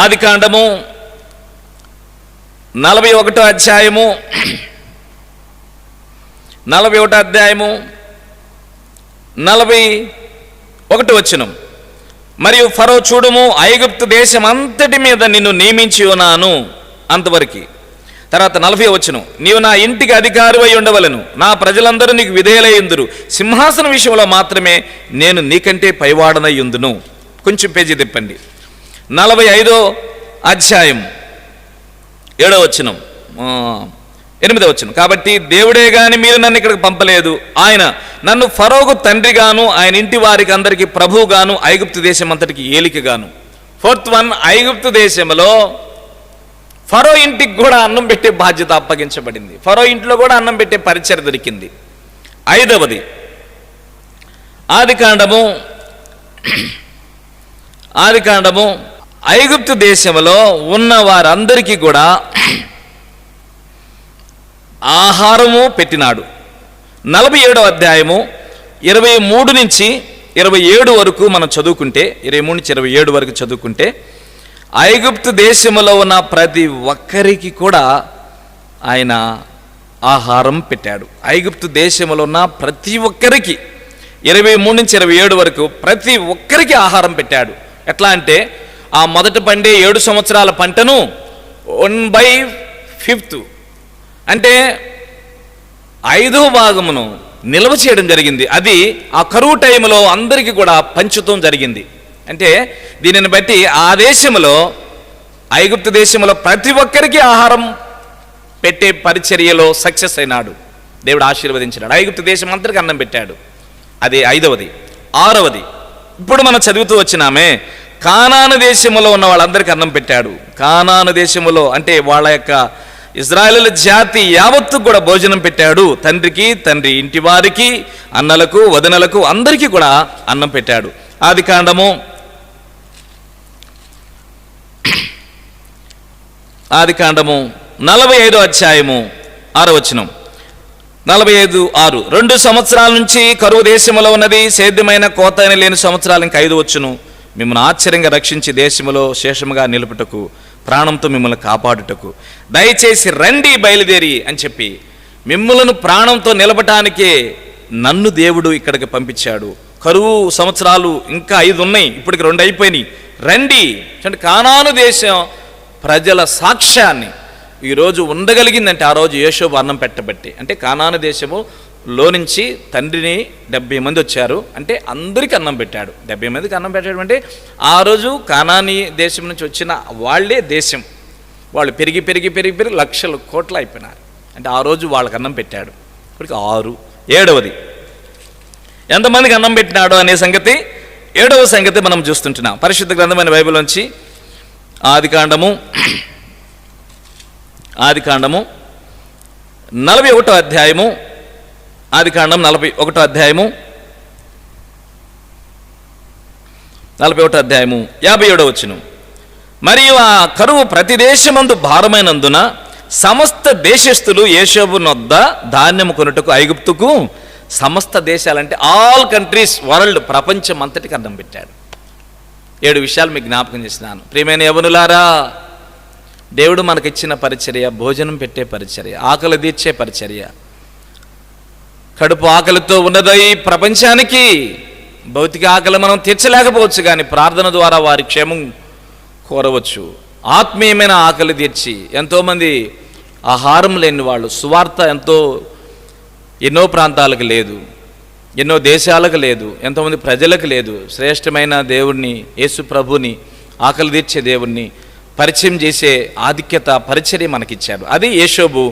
[SPEAKER 1] ఆదికాండము 41వ అధ్యాయము 41 వచనం, మరియు ఫరో చూడుము ఐగుప్తు దేశం అంతటి మీద నిన్ను నియమించి ఉన్నాను అంతవరకు. తర్వాత 40వ వచనం, నీవు నా ఇంటికి అధికారివై ఉండవలను, నా ప్రజలందరూ నీకు విధేయులయ్యుందురు, సింహాసనం విషయంలో మాత్రమే నేను నీకంటే పైవాడనై ఉందును. కొంచెం పేజీ తిప్పండి. 45వ అధ్యాయం 7వ వచనం 8వ వచనం, కాబట్టి దేవుడే గాని మీరు నన్ను ఇక్కడికి పంపలేదు, ఆయన నన్ను ఫరోకు తండ్రిగాను ఆయన ఇంటి వారికి అందరికీ ప్రభువుగాను ఐగుప్తు దేశం అంతటికి ఏలికగాను. 4th వన్, ఐగుప్తు దేశంలో ఫరో ఇంటికి కూడా అన్నం పెట్టే బాధ్యత అప్పగించబడింది. ఫరో ఇంట్లో కూడా అన్నం పెట్టే పరిచయం దొరికింది. 5వది ఆదికాండము ఐగుప్తు దేశంలో ఉన్న వారందరికీ కూడా ఆహారము పెట్టినాడు. 47వ అధ్యాయము 23 నుంచి 27 వరకు మనం చదువుకుంటే, 23 నుంచి 27 వరకు చదువుకుంటే, ఐగుప్తు దేశంలో ఉన్న ప్రతి ఒక్కరికి కూడా ఆయన ఆహారం పెట్టాడు. ఐగుప్తు దేశంలో ఉన్న ప్రతి ఒక్కరికి 23 నుంచి 27 వరకు ప్రతి ఒక్కరికి ఆహారం పెట్టాడు. ఎట్లా అంటే ఆ మొదట పండే 7 సంవత్సరాల పంటను 1/5 అంటే 5వ భాగమును నిల్వ చేయడం జరిగింది. అది ఆ కరువు టైంలో అందరికీ కూడా పంచుతాం జరిగింది. అంటే దీనిని బట్టి ఆ దేశంలో, ఐగుప్తు దేశంలో ప్రతి ఒక్కరికి ఆహారం పెట్టే పరిచర్యలో సక్సెస్ అయినాడు. దేవుడు ఆశీర్వదించినాడు. ఐగుప్తు దేశం అందరికీ అన్నం పెట్టాడు. అది 5వది. 6వది ఇప్పుడు మనం చదువుతూ వచ్చినామే, కానాను దేశంలో ఉన్న వాళ్ళందరికీ అన్నం పెట్టాడు. కానాను దేశంలో అంటే వాళ్ళ యొక్క ఇజ్రాయేలు జాతి యావత్తు కూడా భోజనం పెట్టాడు. తండ్రికి, తండ్రి ఇంటి వారికి, అన్నలకు, వదనలకు అందరికీ కూడా అన్నం పెట్టాడు. ఆదికాండము 41 45వ అధ్యాయము 6వ వచనం. 45:6. 2 సంవత్సరాల నుంచి కరువు దేశములో ఉన్నది, సేద్యమైన కోత అని లేని సంవత్సరాలు ఇంకా 5 వచ్చును. మిమ్మల్ని ఆశ్చర్యంగా రక్షించి దేశములో శేషముగా నిలుపుటకు, ప్రాణంతో మిమ్మల్ని కాపాడుటకు దయచేసి రండి బయలుదేరి అని చెప్పి మిమ్మలను ప్రాణంతో నిలబటానికే నన్ను దేవుడు ఇక్కడికి పంపించాడు. కరువు సంవత్సరాలు ఇంకా 5 ఉన్నాయి, ఇప్పటికి 2 అయిపోయినాయి. రండి అంటే కానాను దేశం ప్రజల సాక్ష్యాన్ని ఈరోజు ఉండగలిగిందంటే ఆ రోజు యోషోబు అన్నం పెట్టబట్టి. అంటే కానాను దేశములో నుంచి తండ్రిని 70 మంది వచ్చారు, అంటే అందరికీ అన్నం పెట్టాడు. 70 మందికి అన్నం పెట్టడం అంటే ఆ రోజు కానానీ దేశం నుంచి వచ్చిన వాళ్ళే దేశం. వాళ్ళు పెరిగి పెరిగి పెరిగి పెరిగి లక్షల కోట్లు అయిపోయినారు. అంటే ఆ రోజు వాళ్ళకి అన్నం పెట్టాడు. ఇప్పటికి 6. 7వది ఎంతమందికి అన్నం పెట్టినాడు అనే సంగతి 7వ సంగతి మనం చూస్తుంటున్నాం. పరిశుద్ధ గ్రంథమైన బైబిల్ నుంచి ఆదికాండము 41వ అధ్యాయము, ఆదికాండం 41వ అధ్యాయము 57వ వచనం. మరియు ఆ కరువు ప్రతి దేశమందు భారమైనందున సమస్త దేశస్థులు యోషోబు నొద్ద ధాన్యము కొనుటకు ఐగుప్తుకు, సమస్త దేశాలంటే ఆల్ కంట్రీస్, వరల్డ్, ప్రపంచం అంతటికి అన్నం పెట్టాడు. 7 విషయాలు మీకు జ్ఞాపకం చేస్తున్నాను. ప్రియమైన యవనులారా, దేవుడు మనకిచ్చిన పరిచర్య భోజనం పెట్టే పరిచర్య, ఆకలి తీర్చే పరిచర్య. కడుపు ఆకలితో ఉన్నది ప్రపంచానికి. భౌతిక ఆకలి మనం తీర్చలేకపోవచ్చు, కానీ ప్రార్థన ద్వారా వారి క్షేమం కోరవచ్చు. ఆత్మీయమైన ఆకలి తీర్చి ఎంతోమంది ఆహారం లేని వాళ్ళు, సువార్త ఎన్నో ప్రాంతాలకు లేదు, ఎన్నో దేశాలకు లేదు, ఎంతోమంది ప్రజలకు లేదు. శ్రేష్టమైన దేవుణ్ణి, యేసు ప్రభుని, ఆకలి తీర్చే దేవుణ్ణి పరిచయం చేసే ఆధిక్యత, పరిచర్య మనకిచ్చాడు. అది యోషోబు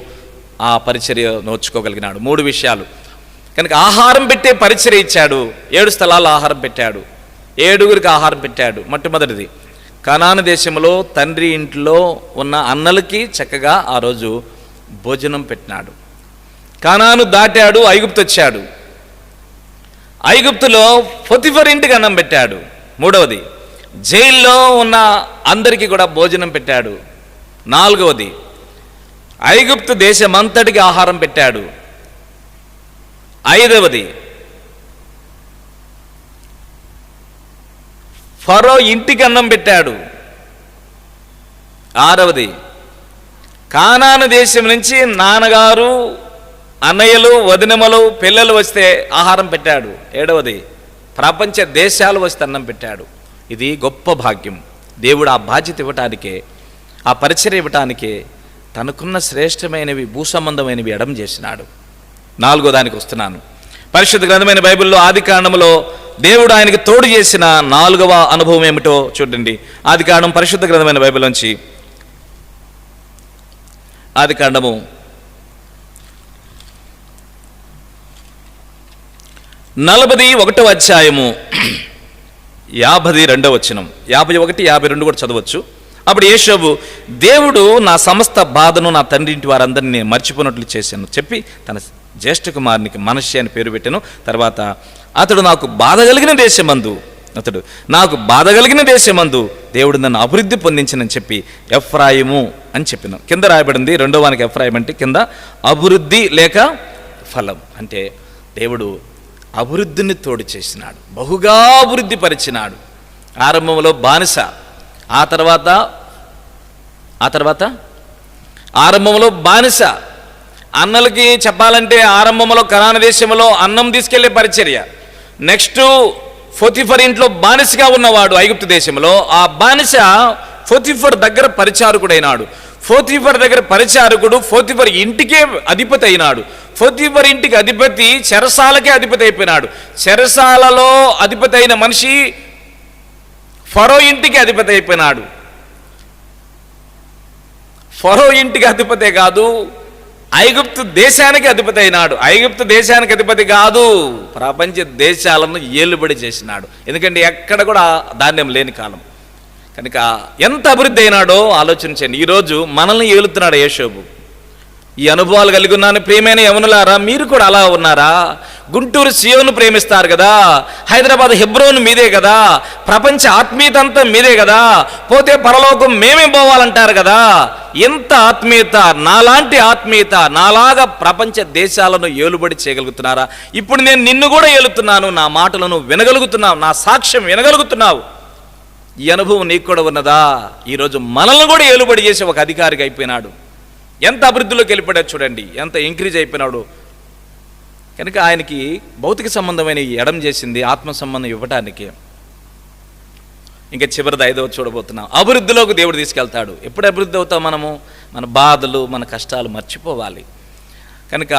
[SPEAKER 1] ఆ పరిచర్య నోచుకోగలిగినాడు. 3 విషయాలు కనుక ఆహారం పెట్టే పరిచర్య ఇచ్చాడు. 7 స్థలాల్లో ఆహారం పెట్టాడు, 7గురికి ఆహారం పెట్టాడు. మొట్టమొదటిది కనాను దేశంలో తండ్రి ఇంట్లో ఉన్న అన్నలకి చక్కగా ఆ రోజు భోజనం పెట్టినాడు. కనాను దాటాడు, ఐగుప్తు వచ్చాడు. ఐగుప్తులో పొతిఫర్ ఇంటికి అన్నం పెట్టాడు. 3వది జైల్లో ఉన్న అందరికీ కూడా భోజనం పెట్టాడు. 4వది ఐగుప్తు దేశమంతటికి ఆహారం పెట్టాడు. 5వది ఫరో ఇంటికి అన్నం పెట్టాడు. 6వది కానాను దేశం నుంచి నాన్నగారు, అన్నయ్యలు, వదినమ్మలు, పిల్లలు వస్తే ఆహారం పెట్టాడు. 7వది ప్రపంచ దేశాలు వస్తే అన్నం పెట్టాడు. ఇది గొప్ప భాగ్యం. దేవుడు ఆ బాధ్యత ఇవ్వటానికే, ఆ పరిచర్య ఇవ్వటానికే తనకున్న శ్రేష్టమైనవి, భూసంబంధమైనవి ఎడం చేసినాడు. 4వ దానికి వస్తున్నాను. పరిశుద్ధ గ్రంథమైన బైబిల్లో ఆదికాండములో దేవుడు ఆయనకి తోడు చేసిన 4వ అనుభవం ఏమిటో చూడండి. ఆదికాండం పరిశుద్ధ గ్రంథమైన బైబిల్ నుంచి ఆదికాండము 41వ అధ్యాయము 52వ వచనం, 51, 52 కూడా చదవచ్చు. అప్పుడు యోషోబు, దేవుడు నా సమస్త బాధను నా తండ్రి ఇంటి వారందరినీ నేను మర్చిపోయినట్లు చేశాను చెప్పి తన జ్యేష్ఠ కుమారునికి మనష్షే అని పేరు పెట్టాను. తర్వాత అతడు నాకు బాధ కలిగిన దేశమందు దేవుడు నన్ను అభివృద్ధి పొందించనని చెప్పి ఎఫ్రాయిము అని చెప్పిన. కింద రాయబడింది 2వానికి ఎఫ్రాయిం అంటే కింద అభివృద్ధి లేక ఫలం. అంటే దేవుడు అభివృద్ధిని తోడు చేసినాడు, బహుగా అభివృద్ధి పరిచినాడు. ఆరంభంలో బానిస, ఆ తర్వాత ఆరంభంలో బానిస. అన్నలకి చెప్పాలంటే ఆరంభంలో కనాను దేశంలో అన్నం తీసుకెళ్లే పరిచర్య. నెక్స్ట్ పొతిఫర్ ఇంట్లో బానిసగా ఉన్నవాడు ఐగుప్తు దేశంలో. ఆ బానిస పొతిఫర్ దగ్గర పరిచారకుడైనాడు. పొతిఫర్ దగ్గర పరిచారకుడు పొతిఫర్ ఇంటికే అధిపతి అయినాడు. పొతిఫర్ ఇంటికి అధిపతి చెరసాలకే అధిపతి అయిపోయినాడు. చెరసాలలో అధిపతి అయిన మనిషి ఫరో ఇంటికి అధిపతి అయిపోయినాడు. ఫరో ఇంటికి అధిపతే కాదు, ఐగుప్తు దేశానికి అధిపతి అయినాడు. ఐగుప్తు దేశానికి అధిపతి కాదు, ప్రపంచ దేశాలను ఏలుబడి చేసినాడు. ఎందుకంటే ఎక్కడ కూడా ధాన్యం లేని కాలం కనుక ఎంత అభివృద్ధి అయినాడో ఆలోచించండి. ఈరోజు మనల్ని ఏలుతున్నాడు యోషోబు. ఈ అనుభవాలు కలిగి ఉన్నాను. ప్రియమైన యవనులారా, మీరు కూడా అలా ఉన్నారా? గుంటూరు సియోను ప్రేమిస్తారు కదా, హైదరాబాద్ హెబ్రోన్ మీదే కదా, ప్రపంచ ఆత్మీయత అంతా మీదే కదా, పోతే పరలోకం మేమే పోవాలంటారు కదా. ఎంత ఆత్మీయత! నాలాంటి ఆత్మీయత, నాలాగా ప్రపంచ దేశాలను ఏలుబడి చేయగలుగుతున్నారా? ఇప్పుడు నేను నిన్ను కూడా ఏలుతున్నాను, నా మాటలను వినగలుగుతున్నావు, నా సాక్ష్యం వినగలుగుతున్నావు. ఈ అనుభవం నీకు కూడా ఉన్నదా? ఈరోజు మనల్ని కూడా ఏలుబడి చేసి ఒక అధికారిగా అయిపోయినాడు. ఎంత అభివృద్ధిలోకి వెళ్ళిపోయాడు చూడండి, ఎంత ఇంక్రీజ్ అయిపోయినాడు. కనుక ఆయనకి భౌతిక సంబంధమైన ఎడం చేసింది ఆత్మ సంబంధం ఇవ్వటానికి. ఇంకా చివరిది 5వ చూడబోతున్నాం. అభివృద్ధిలోకి దేవుడు తీసుకెళ్తాడు. ఎప్పుడు అభివృద్ధి అవుతాం మనము? మన బాధలు, మన కష్టాలు మర్చిపోవాలి. కనుక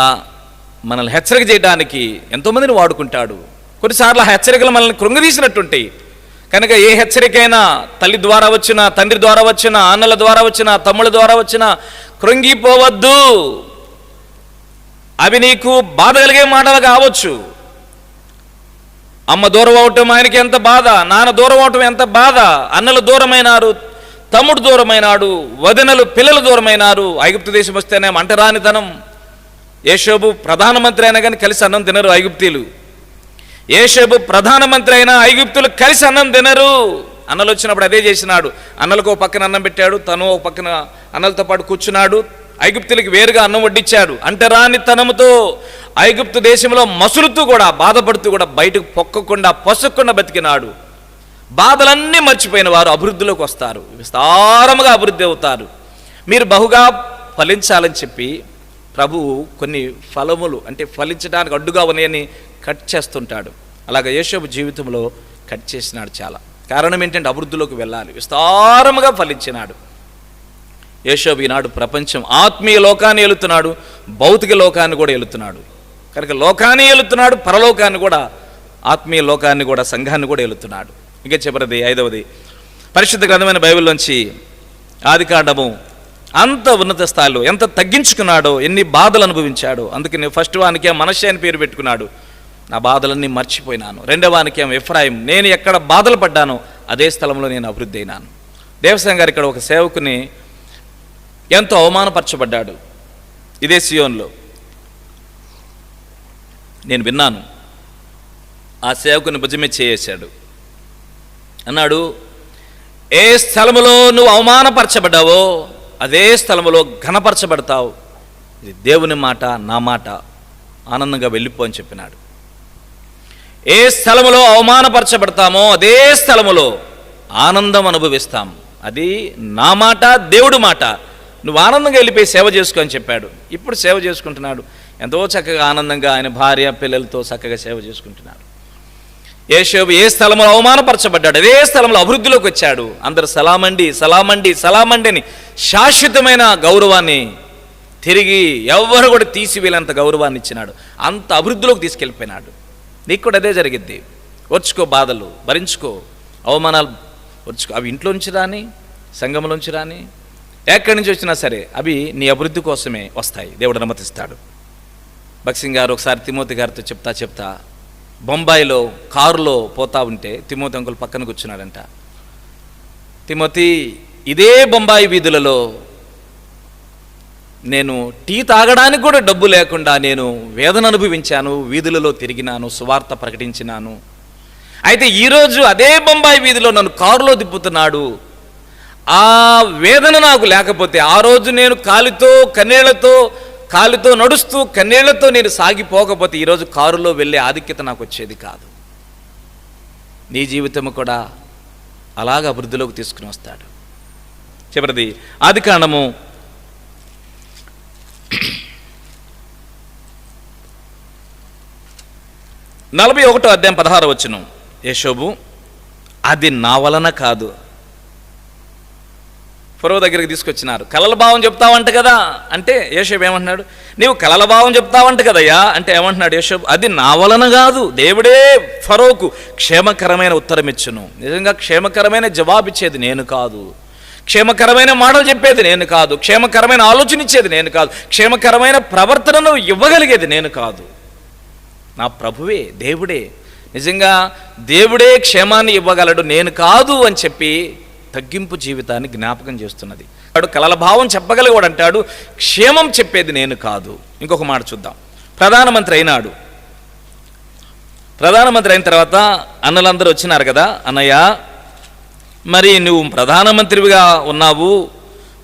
[SPEAKER 1] మనల్ని హెచ్చరిక చేయడానికి ఎంతోమందిని వాడుకుంటాడు. కొన్నిసార్లు ఆ హెచ్చరికలు మనల్ని కృంగదీసినట్టుంటాయి. కనుక ఏ హెచ్చరికైనా తల్లి ద్వారా వచ్చినా, తండ్రి ద్వారా వచ్చినా, అన్నల ద్వారా వచ్చినా, తమ్ముళ్ళ ద్వారా వచ్చినా కృంగిపోవద్దు. అవి నీకు బాధ కలిగే మాటలు కావచ్చు. అమ్మ దూరం అవటం ఆయనకి ఎంత బాధ, నాన్న దూరం అవటం ఎంత బాధ, అన్నలు దూరమైనారు, తమ్ముడు దూరమైనాడు, వదినలు పిల్లలు దూరమైనారు. ఐగుప్తు దేశం వస్తేనే అంటరానితనం. యోసేపు ప్రధానమంత్రి అయినా కానీ కలిసి అన్నం తినరు ఐగుప్తీయులు. యోసేపు ప్రధానమంత్రి అయినా ఐగుప్తులు కలిసి అన్నం తినరు. అన్నలు వచ్చినప్పుడు అదే చేసినాడు. అన్నలకు ఒక పక్కన అన్నం పెట్టాడు, తను ఒక పక్కన అన్నలతో పాటు కూర్చున్నాడు. ఐగుప్తులకి వేరుగా అన్నం వడ్డించాడు. అంటరానితనముతో ఐగుప్తు దేశంలో మసులుతూ కూడా, బాధపడుతూ కూడా బయటకు పొక్కకుండా పొసక్కుండా బతికినాడు. బాధలన్నీ మర్చిపోయిన వారు అభివృద్ధిలోకి వస్తారు, విస్తారముగా అభివృద్ధి అవుతారు. మీరు బహుగా ఫలించాలని చెప్పి ప్రభువు కొన్ని ఫలములు, అంటే ఫలించడానికి అడ్డుగా ఉన్నాయని కట్ చేస్తుంటాడు. అలాగే యోసేపు జీవితంలో కట్ చేసినాడు చాలా. కారణం ఏంటంటే అభివృద్ధిలోకి వెళ్ళాలి, విస్తారముగా ఫలించినాడు. యోసేపు ఈనాడు ప్రపంచం ఆత్మీయ లోకాన్ని ఏలుతున్నాడు, భౌతిక లోకాన్ని కూడా ఏలుతున్నాడు. కనుక లోకాన్ని ఏలుతున్నాడు, పరలోకాన్ని కూడా, ఆత్మీయ లోకాన్ని కూడా, సంఘాన్ని కూడా ఏలుతున్నాడు. ఇంకా చివరిది 5వది, పరిశుద్ధ గ్రంథమైన బైబిల్లోంచి ఆదికాండము అంత ఉన్నత స్థాయిలో ఎంత తగ్గించుకున్నాడో, ఎన్ని బాధలు అనుభవించాడో. అందుకని ఫస్ట్ వానికి మనష్షే అని పేరు పెట్టుకున్నాడు. నా బాధలన్నీ మర్చిపోయినాను. రెండవ వానికి ఎఫ్రాయిం, నేను ఎక్కడ బాధలు పడ్డానో అదే స్థలంలో నేను అభివృద్ధి అయినాను. దేవసాయం గారు ఇక్కడ ఒక సేవకుని ఎంతో అవమానపరచబడ్డాడు ఇదే సియోన్లో. నేను విన్నాను. ఆ సేవకుని భుజమే చేసాడు. అన్నాడు, ఏ స్థలములో నువ్వు అవమానపరచబడ్డావో అదే స్థలములో ఘనపరచబడతావు. ఇది దేవుని మాట, నా మాట, ఆనందంగా వెళ్ళిపో అని చెప్పినాడు. ఏ స్థలములో అవమానపరచబడతామో అదే స్థలములో ఆనందం అనుభవిస్తాం. అది నా మాట, దేవుడు మాట. నువ్వు ఆనందంగా వెళ్ళిపోయి సేవ చేసుకో అని చెప్పాడు. ఇప్పుడు సేవ చేసుకుంటున్నాడు. ఎంతో చక్కగా ఆనందంగా ఆయన భార్య పిల్లలతో చక్కగా సేవ చేసుకుంటున్నాడు. యోసేపు ఏ స్థలంలో అవమానపరచబడ్డాడు అదే స్థలంలో అభివృద్ధిలోకి వచ్చాడు. అందరు సలామండి సలామండి సలామండి అని శాశ్వతమైన గౌరవాన్ని తిరిగి ఎవరు కూడా తీసివేలేంత గౌరవాన్ని ఇచ్చినాడు. అంత అభివృద్ధిలోకి తీసుకెళ్ళిపోయినాడు. నీకు కూడా అదే జరిగిద్ది. ఓర్చుకో, బాధలు భరించుకో, అవమానాలు ఓర్చుకో. అవి ఇంట్లోంచి రాని, సంఘంలోంచి రాని, ఎక్కడి నుంచి వచ్చినా సరే అవి నీ అభివృద్ధి కోసమే వస్తాయి. దేవుడు అనుమతిస్తాడు. భక్సింగ్ గారు ఒకసారి తిమోతి గారితో చెప్తా బొంబాయిలో కారులో పోతా ఉంటే తిమోతి అంకుల్ పక్కన కూర్చున్నాడంట. తిమోతి, ఇదే బొంబాయి వీధులలో నేను టీ తాగడానికి కూడా డబ్బు లేకుండా నేను వేదన అనుభవించాను, వీధులలో తిరిగినాను, సువార్త ప్రకటించినాను. అయితే ఈరోజు అదే బొంబాయి వీధిలో నన్ను కారులో తిప్పుతున్నాడు. ఆ వేదన నాకు లేకపోతే, ఆ రోజు నేను కాలితో నడుస్తూ కన్నీళ్లతో నేను సాగిపోకపోతే ఈరోజు కారులో వెళ్ళే ఆధిక్యత నాకు వచ్చేది కాదు. నీ జీవితం కూడా అలాగ అభివృద్ధిలోకి తీసుకుని వస్తాడు. చివరిది ఆదికాండము 41వ అధ్యాయం 16వ వచనం. యోసేపు, అది నా వలన కాదు. ఫరో దగ్గరికి తీసుకొచ్చినారు. కలల భావం చెప్తావంట కదా అంటే యోసేపు ఏమంటున్నాడు? నీవు కలల భావం చెప్తావంట కదయ్యా అంటే ఏమంటున్నాడు యోసేపు? అది నా వలన కాదు, దేవుడే ఫరోకు క్షేమకరమైన ఉత్తరం ఇచ్చును. నిజంగా క్షేమకరమైన జవాబు ఇచ్చేది నేను కాదు, క్షేమకరమైన మాటలు చెప్పేది నేను కాదు, క్షేమకరమైన ఆలోచన ఇచ్చేది నేను కాదు, క్షేమకరమైన ప్రవర్తనను ఇవ్వగలిగేది నేను కాదు, నా ప్రభువే, దేవుడే. నిజంగా దేవుడే క్షేమాన్ని ఇవ్వగలడు, నేను కాదు అని చెప్పి తగ్గింపు జీవితాన్ని జ్ఞాపకం చేస్తున్నది. వాడు కలల భావం చెప్పగలిగాడు అంటాడు, క్షేమం చెప్పేది నేను కాదు. ఇంకొక మాట చూద్దాం. ప్రధానమంత్రి అయినాడు. ప్రధానమంత్రి అయిన తర్వాత అన్నలందరూ వచ్చినారు కదా, అన్నయ్య మరి నువ్వు ప్రధానమంత్రివిగా ఉన్నావు,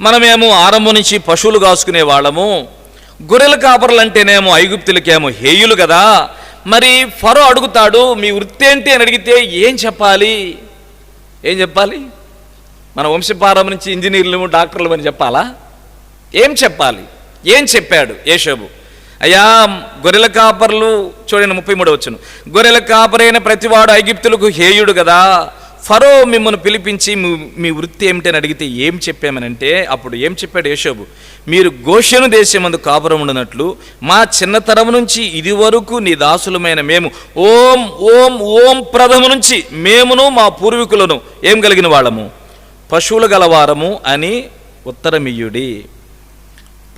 [SPEAKER 1] మనమేమో ఆరంభం నుంచి పశువులు కాసుకునే వాళ్ళము, గొర్రెల కాపర్లు అంటేనేమో ఐగుప్తులకేమో హేయులు కదా, మరి ఫరో అడుగుతాడు మీ వృత్తి ఏంటి అని అడిగితే ఏం చెప్పాలి? ఏం చెప్పాలి? మన వంశపారం నుంచి ఇంజనీర్లు డాక్టర్లు అని చెప్పాలా? ఏం చెప్పాలి? ఏం చెప్పాడు యోసేపు? అయ్యా గొర్రెల కాపర్లు, చూడండి 33 వచ్చును, గొర్రెల కాపరైన ప్రతివాడు ఐగుప్తులకు హేయుడు కదా, ఫరో మిమ్మల్ని పిలిపించి మీ వృత్తి ఏమిటని అడిగితే ఏం చెప్పామనంటే, అప్పుడు ఏం చెప్పాడు యోసేపు? మీరు గోషెను దేశమందు కాపురం ఉండినట్లు మా చిన్నతరం నుంచి ఇది వరకు నీ దాసులమైన మేము ఓం ఓం ఓం ప్రథమ నుంచి మేమును మా పూర్వీకులను ఏం కలిగిన వాళ్ళము? పశువులు గలవారము అని ఉత్తరమియ్యుడి.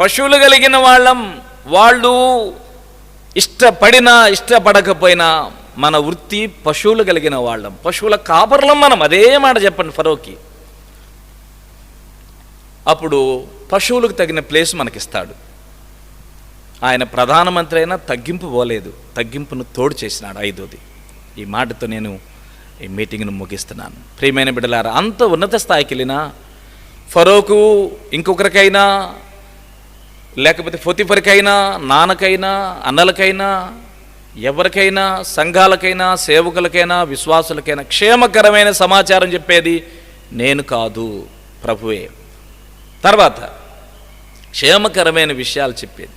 [SPEAKER 1] పశువులు కలిగిన వాళ్ళం. వాళ్ళు ఇష్టపడినా ఇష్టపడకపోయినా మన వృత్తి పశువులు కలిగిన వాళ్ళం, పశువుల కాపర్లం మనం. అదే మాట చెప్పండి ఫరోకి. అప్పుడు పశువులకు తగిన ప్లేస్ మనకిస్తాడు. ఆయన ప్రధానమంత్రి అయినా తగ్గింపు పోలేదు, తగ్గింపును తోడు చేసినాడు. 5వది. ఈ మాటతో నేను ఈ మీటింగ్ను ముగిస్తున్నాను. ప్రియమైన బిడ్డలారా, అంత ఉన్నత స్థాయికి వెళ్ళినా ఫరోకు, ఇంకొకరికైనా, లేకపోతే పొతిఫరికైనా, నాన్నకైనా, అన్నలకైనా, ఎవరికైనా, సంఘాలకైనా, సేవకులకైనా, విశ్వాసులకైనా క్షేమకరమైన సమాచారం చెప్పేది నేను కాదు, ప్రభువే. తర్వాత క్షేమకరమైన విషయాలు చెప్పేది.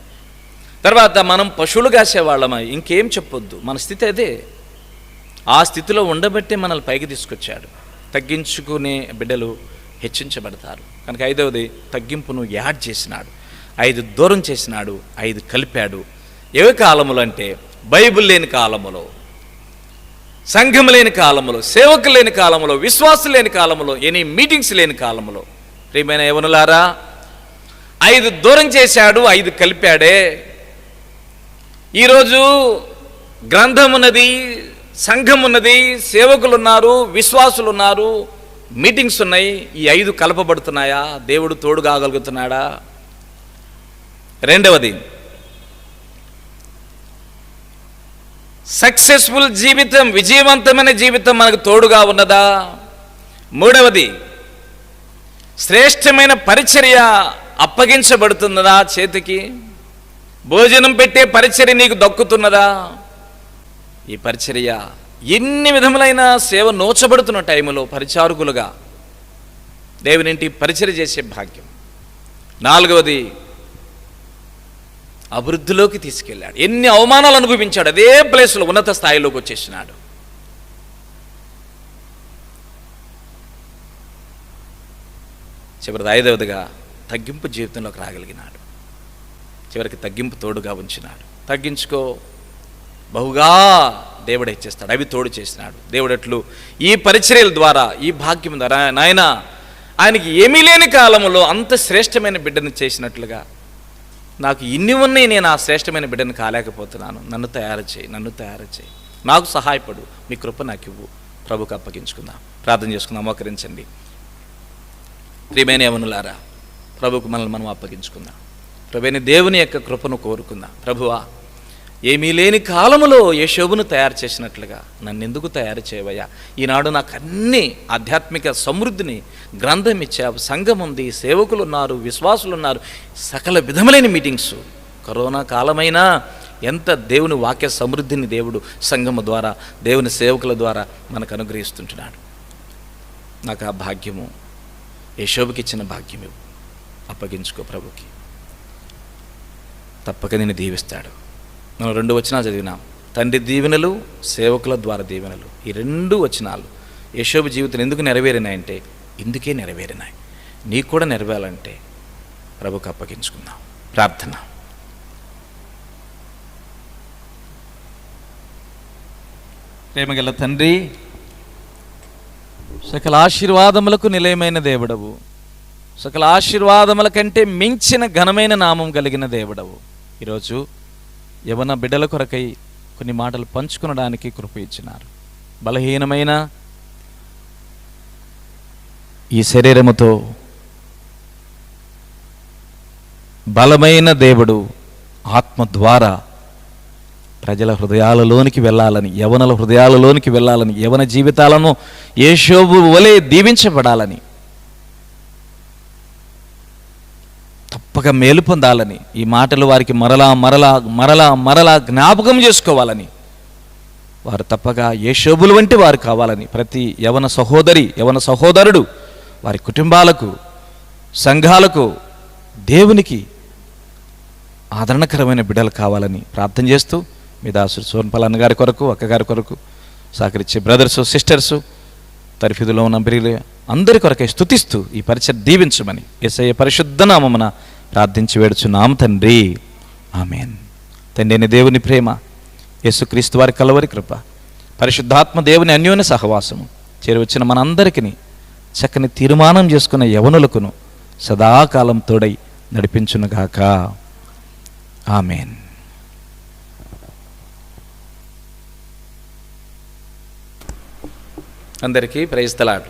[SPEAKER 1] తర్వాత మనం పశువులు కాసేవాళ్ళమా, ఇంకేం చెప్పొద్దు. మన స్థితి అదే. ఆ స్థితిలో ఉండబట్టే మనల్ని పైకి తీసుకొచ్చాడు. తగ్గించుకునే బిడ్డలు హెచ్చించబడతారు. కనుక 5వది తగ్గింపును యాడ్ చేసినాడు, 5 దూరం చేసినాడు, 5 కలిపాడు. ఏ కాలములు అంటే బైబిల్ లేని కాలములో, సంఘం లేని కాలములో, సేవకులు లేని కాలములో, విశ్వాసం లేని కాలములో, ఎనీ మీటింగ్స్ లేని కాలములో. ప్రియమైన యవనులారా, 5 దూరం చేశాడు, 5 కలిపాడే. ఈరోజు గ్రంథం ఉన్నది, సంఘం ఉన్నది, సేవకులు ఉన్నారు, విశ్వాసులు ఉన్నారు, మీటింగ్స్ ఉన్నాయి. ఈ 5 కలపబడుతున్నాయా? దేవుడు తోడు కాగలుగుతున్నాడా? 2వది సక్సెస్ఫుల్ జీవితం, విజయవంతమైన జీవితం మనకు తోడుగా ఉన్నదా? 3వది శ్రేష్టమైన పరిచర్య అప్పగించబడుతున్నదా చేతికి? భోజనం పెట్టే పరిచర్య నీకు దక్కుతున్నదా? ఈ పరిచర్య ఎన్ని విధములైన సేవ నోచబడుతున్న టైంలో పరిచారకులుగా దేవునింటి పరిచర్య చేసే భాగ్యం. 4వది అభివృద్ధిలోకి తీసుకెళ్ళాడు. ఎన్ని అవమానాలు అనుభవించాడు, అదే ప్లేస్లో ఉన్నత స్థాయిలోకి వచ్చేసినాడు. చివరిది 5వదిగా తగ్గింపు జీవితంలోకి రాగలిగినాడు. చివరికి తగ్గింపు తోడుగా ఉంచినాడు. తగ్గించుకో, బహుగా దేవుడు ఇచ్చేస్తాడు. అవి తోడు చేసినాడు. దేవుడట్లు ఈ పరిచర్యల ద్వారా, ఈ భాగ్యం ద్వారా నాయన ఆయనకి ఏమీ లేని కాలంలో అంత శ్రేష్టమైన బిడ్డను చేసినట్లుగా నాకు ఇన్ని ఉన్నాయి, నేను ఆ శ్రేష్టమైన బిడ్డను కాలేకపోతున్నాను. నన్ను తయారు చేయి, నన్ను తయారు చేయి, నాకు సహాయపడు, మీ కృప నాకు ఇవ్వు. ప్రభుకు అప్పగించుకుందాం, ప్రార్థన చేసుకుందాం. మోకరించండి. ప్రియమైన యవనులారా, ప్రభుకు మనల్ని మనం అప్పగించుకుందాం. ప్రభువైన దేవుని యొక్క కృపను కోరుకుందాం. ప్రభువా, ఏమీ లేని కాలములో యోసేపును తయారు చేసినట్లుగా నన్ను ఎందుకు తయారు చేయవయ్యా? ఈనాడు నాకు అన్ని ఆధ్యాత్మిక సమృద్ధిని గ్రంథం ఇచ్చావు, సంఘం ఉంది, సేవకులు ఉన్నారు, విశ్వాసులు ఉన్నారు, సకల విధములైన మీటింగ్స్. కరోనా కాలమైనా ఎంత దేవుని వాక్య సమృద్ధిని దేవుడు సంఘము ద్వారా, దేవుని సేవకుల ద్వారా మనకు అనుగ్రహిస్తుంటున్నాడు. నాకు ఆ భాగ్యము యోసేపుకి ఇచ్చిన భాగ్యము అప్పగించుకో ప్రభుకి. తప్పక నేను దీవిస్తాడు. మనం 2 వచనాలు చదివినాం. తండ్రి దీవెనలు, సేవకుల ద్వారా దీవెనలు. ఈ 2 వచనాలు యోసేపు జీవితం ఎందుకు నెరవేరినాయంటే ఇందుకే నెరవేరినాయి. నీకు కూడా నెరవేరాలంటే ప్రభుకు అప్పగించుకుందాం. ప్రార్థన. ప్రేమగల తండ్రి, సకల ఆశీర్వాదములకు నిలయమైన దేవుడవు, సకల ఆశీర్వాదముల కంటే మించిన ఘనమైన నామం కలిగిన దేవుడవు. ఈరోజు యవన బిడ్డల కొరకై కొన్ని మాటలు పంచుకునడానికి కృప ఇచ్చినారు. బలహీనమైన ఈ శరీరముతో బలమైన దేవుడు ఆత్మ ద్వారా ప్రజల హృదయాలలోనికి వెళ్ళాలని, యవనుల హృదయాలలోనికి వెళ్ళాలని, యవన జీవితాలను యోషోబు వలె దీవించబడాలని, తప్పక మేలు పొందాలని, ఈ మాటలు వారికి మరలా మరలా మరలా మరలా జ్ఞాపకం చేసుకోవాలని, వారు తప్పగా యోషోబుల వంటి వారు కావాలని ప్రతి యవన సహోదరి, యవన సహోదరుడు వారి కుటుంబాలకు, సంఘాలకు, దేవునికి ఆదరణకరమైన బిడ్డలు కావాలని ప్రార్థన చేస్తూ మీ దాసుడు సోన్పల్ అన్నగారి కొరకు, అక్కగారి కొరకు సహకరించే బ్రదర్సు, సిస్టర్సు, తరఫీదులో ఉన్న ప్రియులు అందరి కొరకై స్తుతిస్తూ ఈ పరిచయం దీవించమని యేసయ్య పరిశుద్ధ నామమున ప్రార్థించి వేడుచున్నాం తండ్రి, ఆమేన్. తండ్రి అయిన దేవుని ప్రేమ, యేసుక్రీస్తు వారి కలవరి కృప, పరిశుద్ధాత్మ దేవుని అన్యోన్య సహవాసము చేరువచ్చిన మనందరికీ చక్కని తీర్మానం చేసుకున్న యవనులకును సదాకాలం తోడై నడిపించునుగాక. ఆమేన్. అందరికీ ప్రైజ్ ది లార్డ్.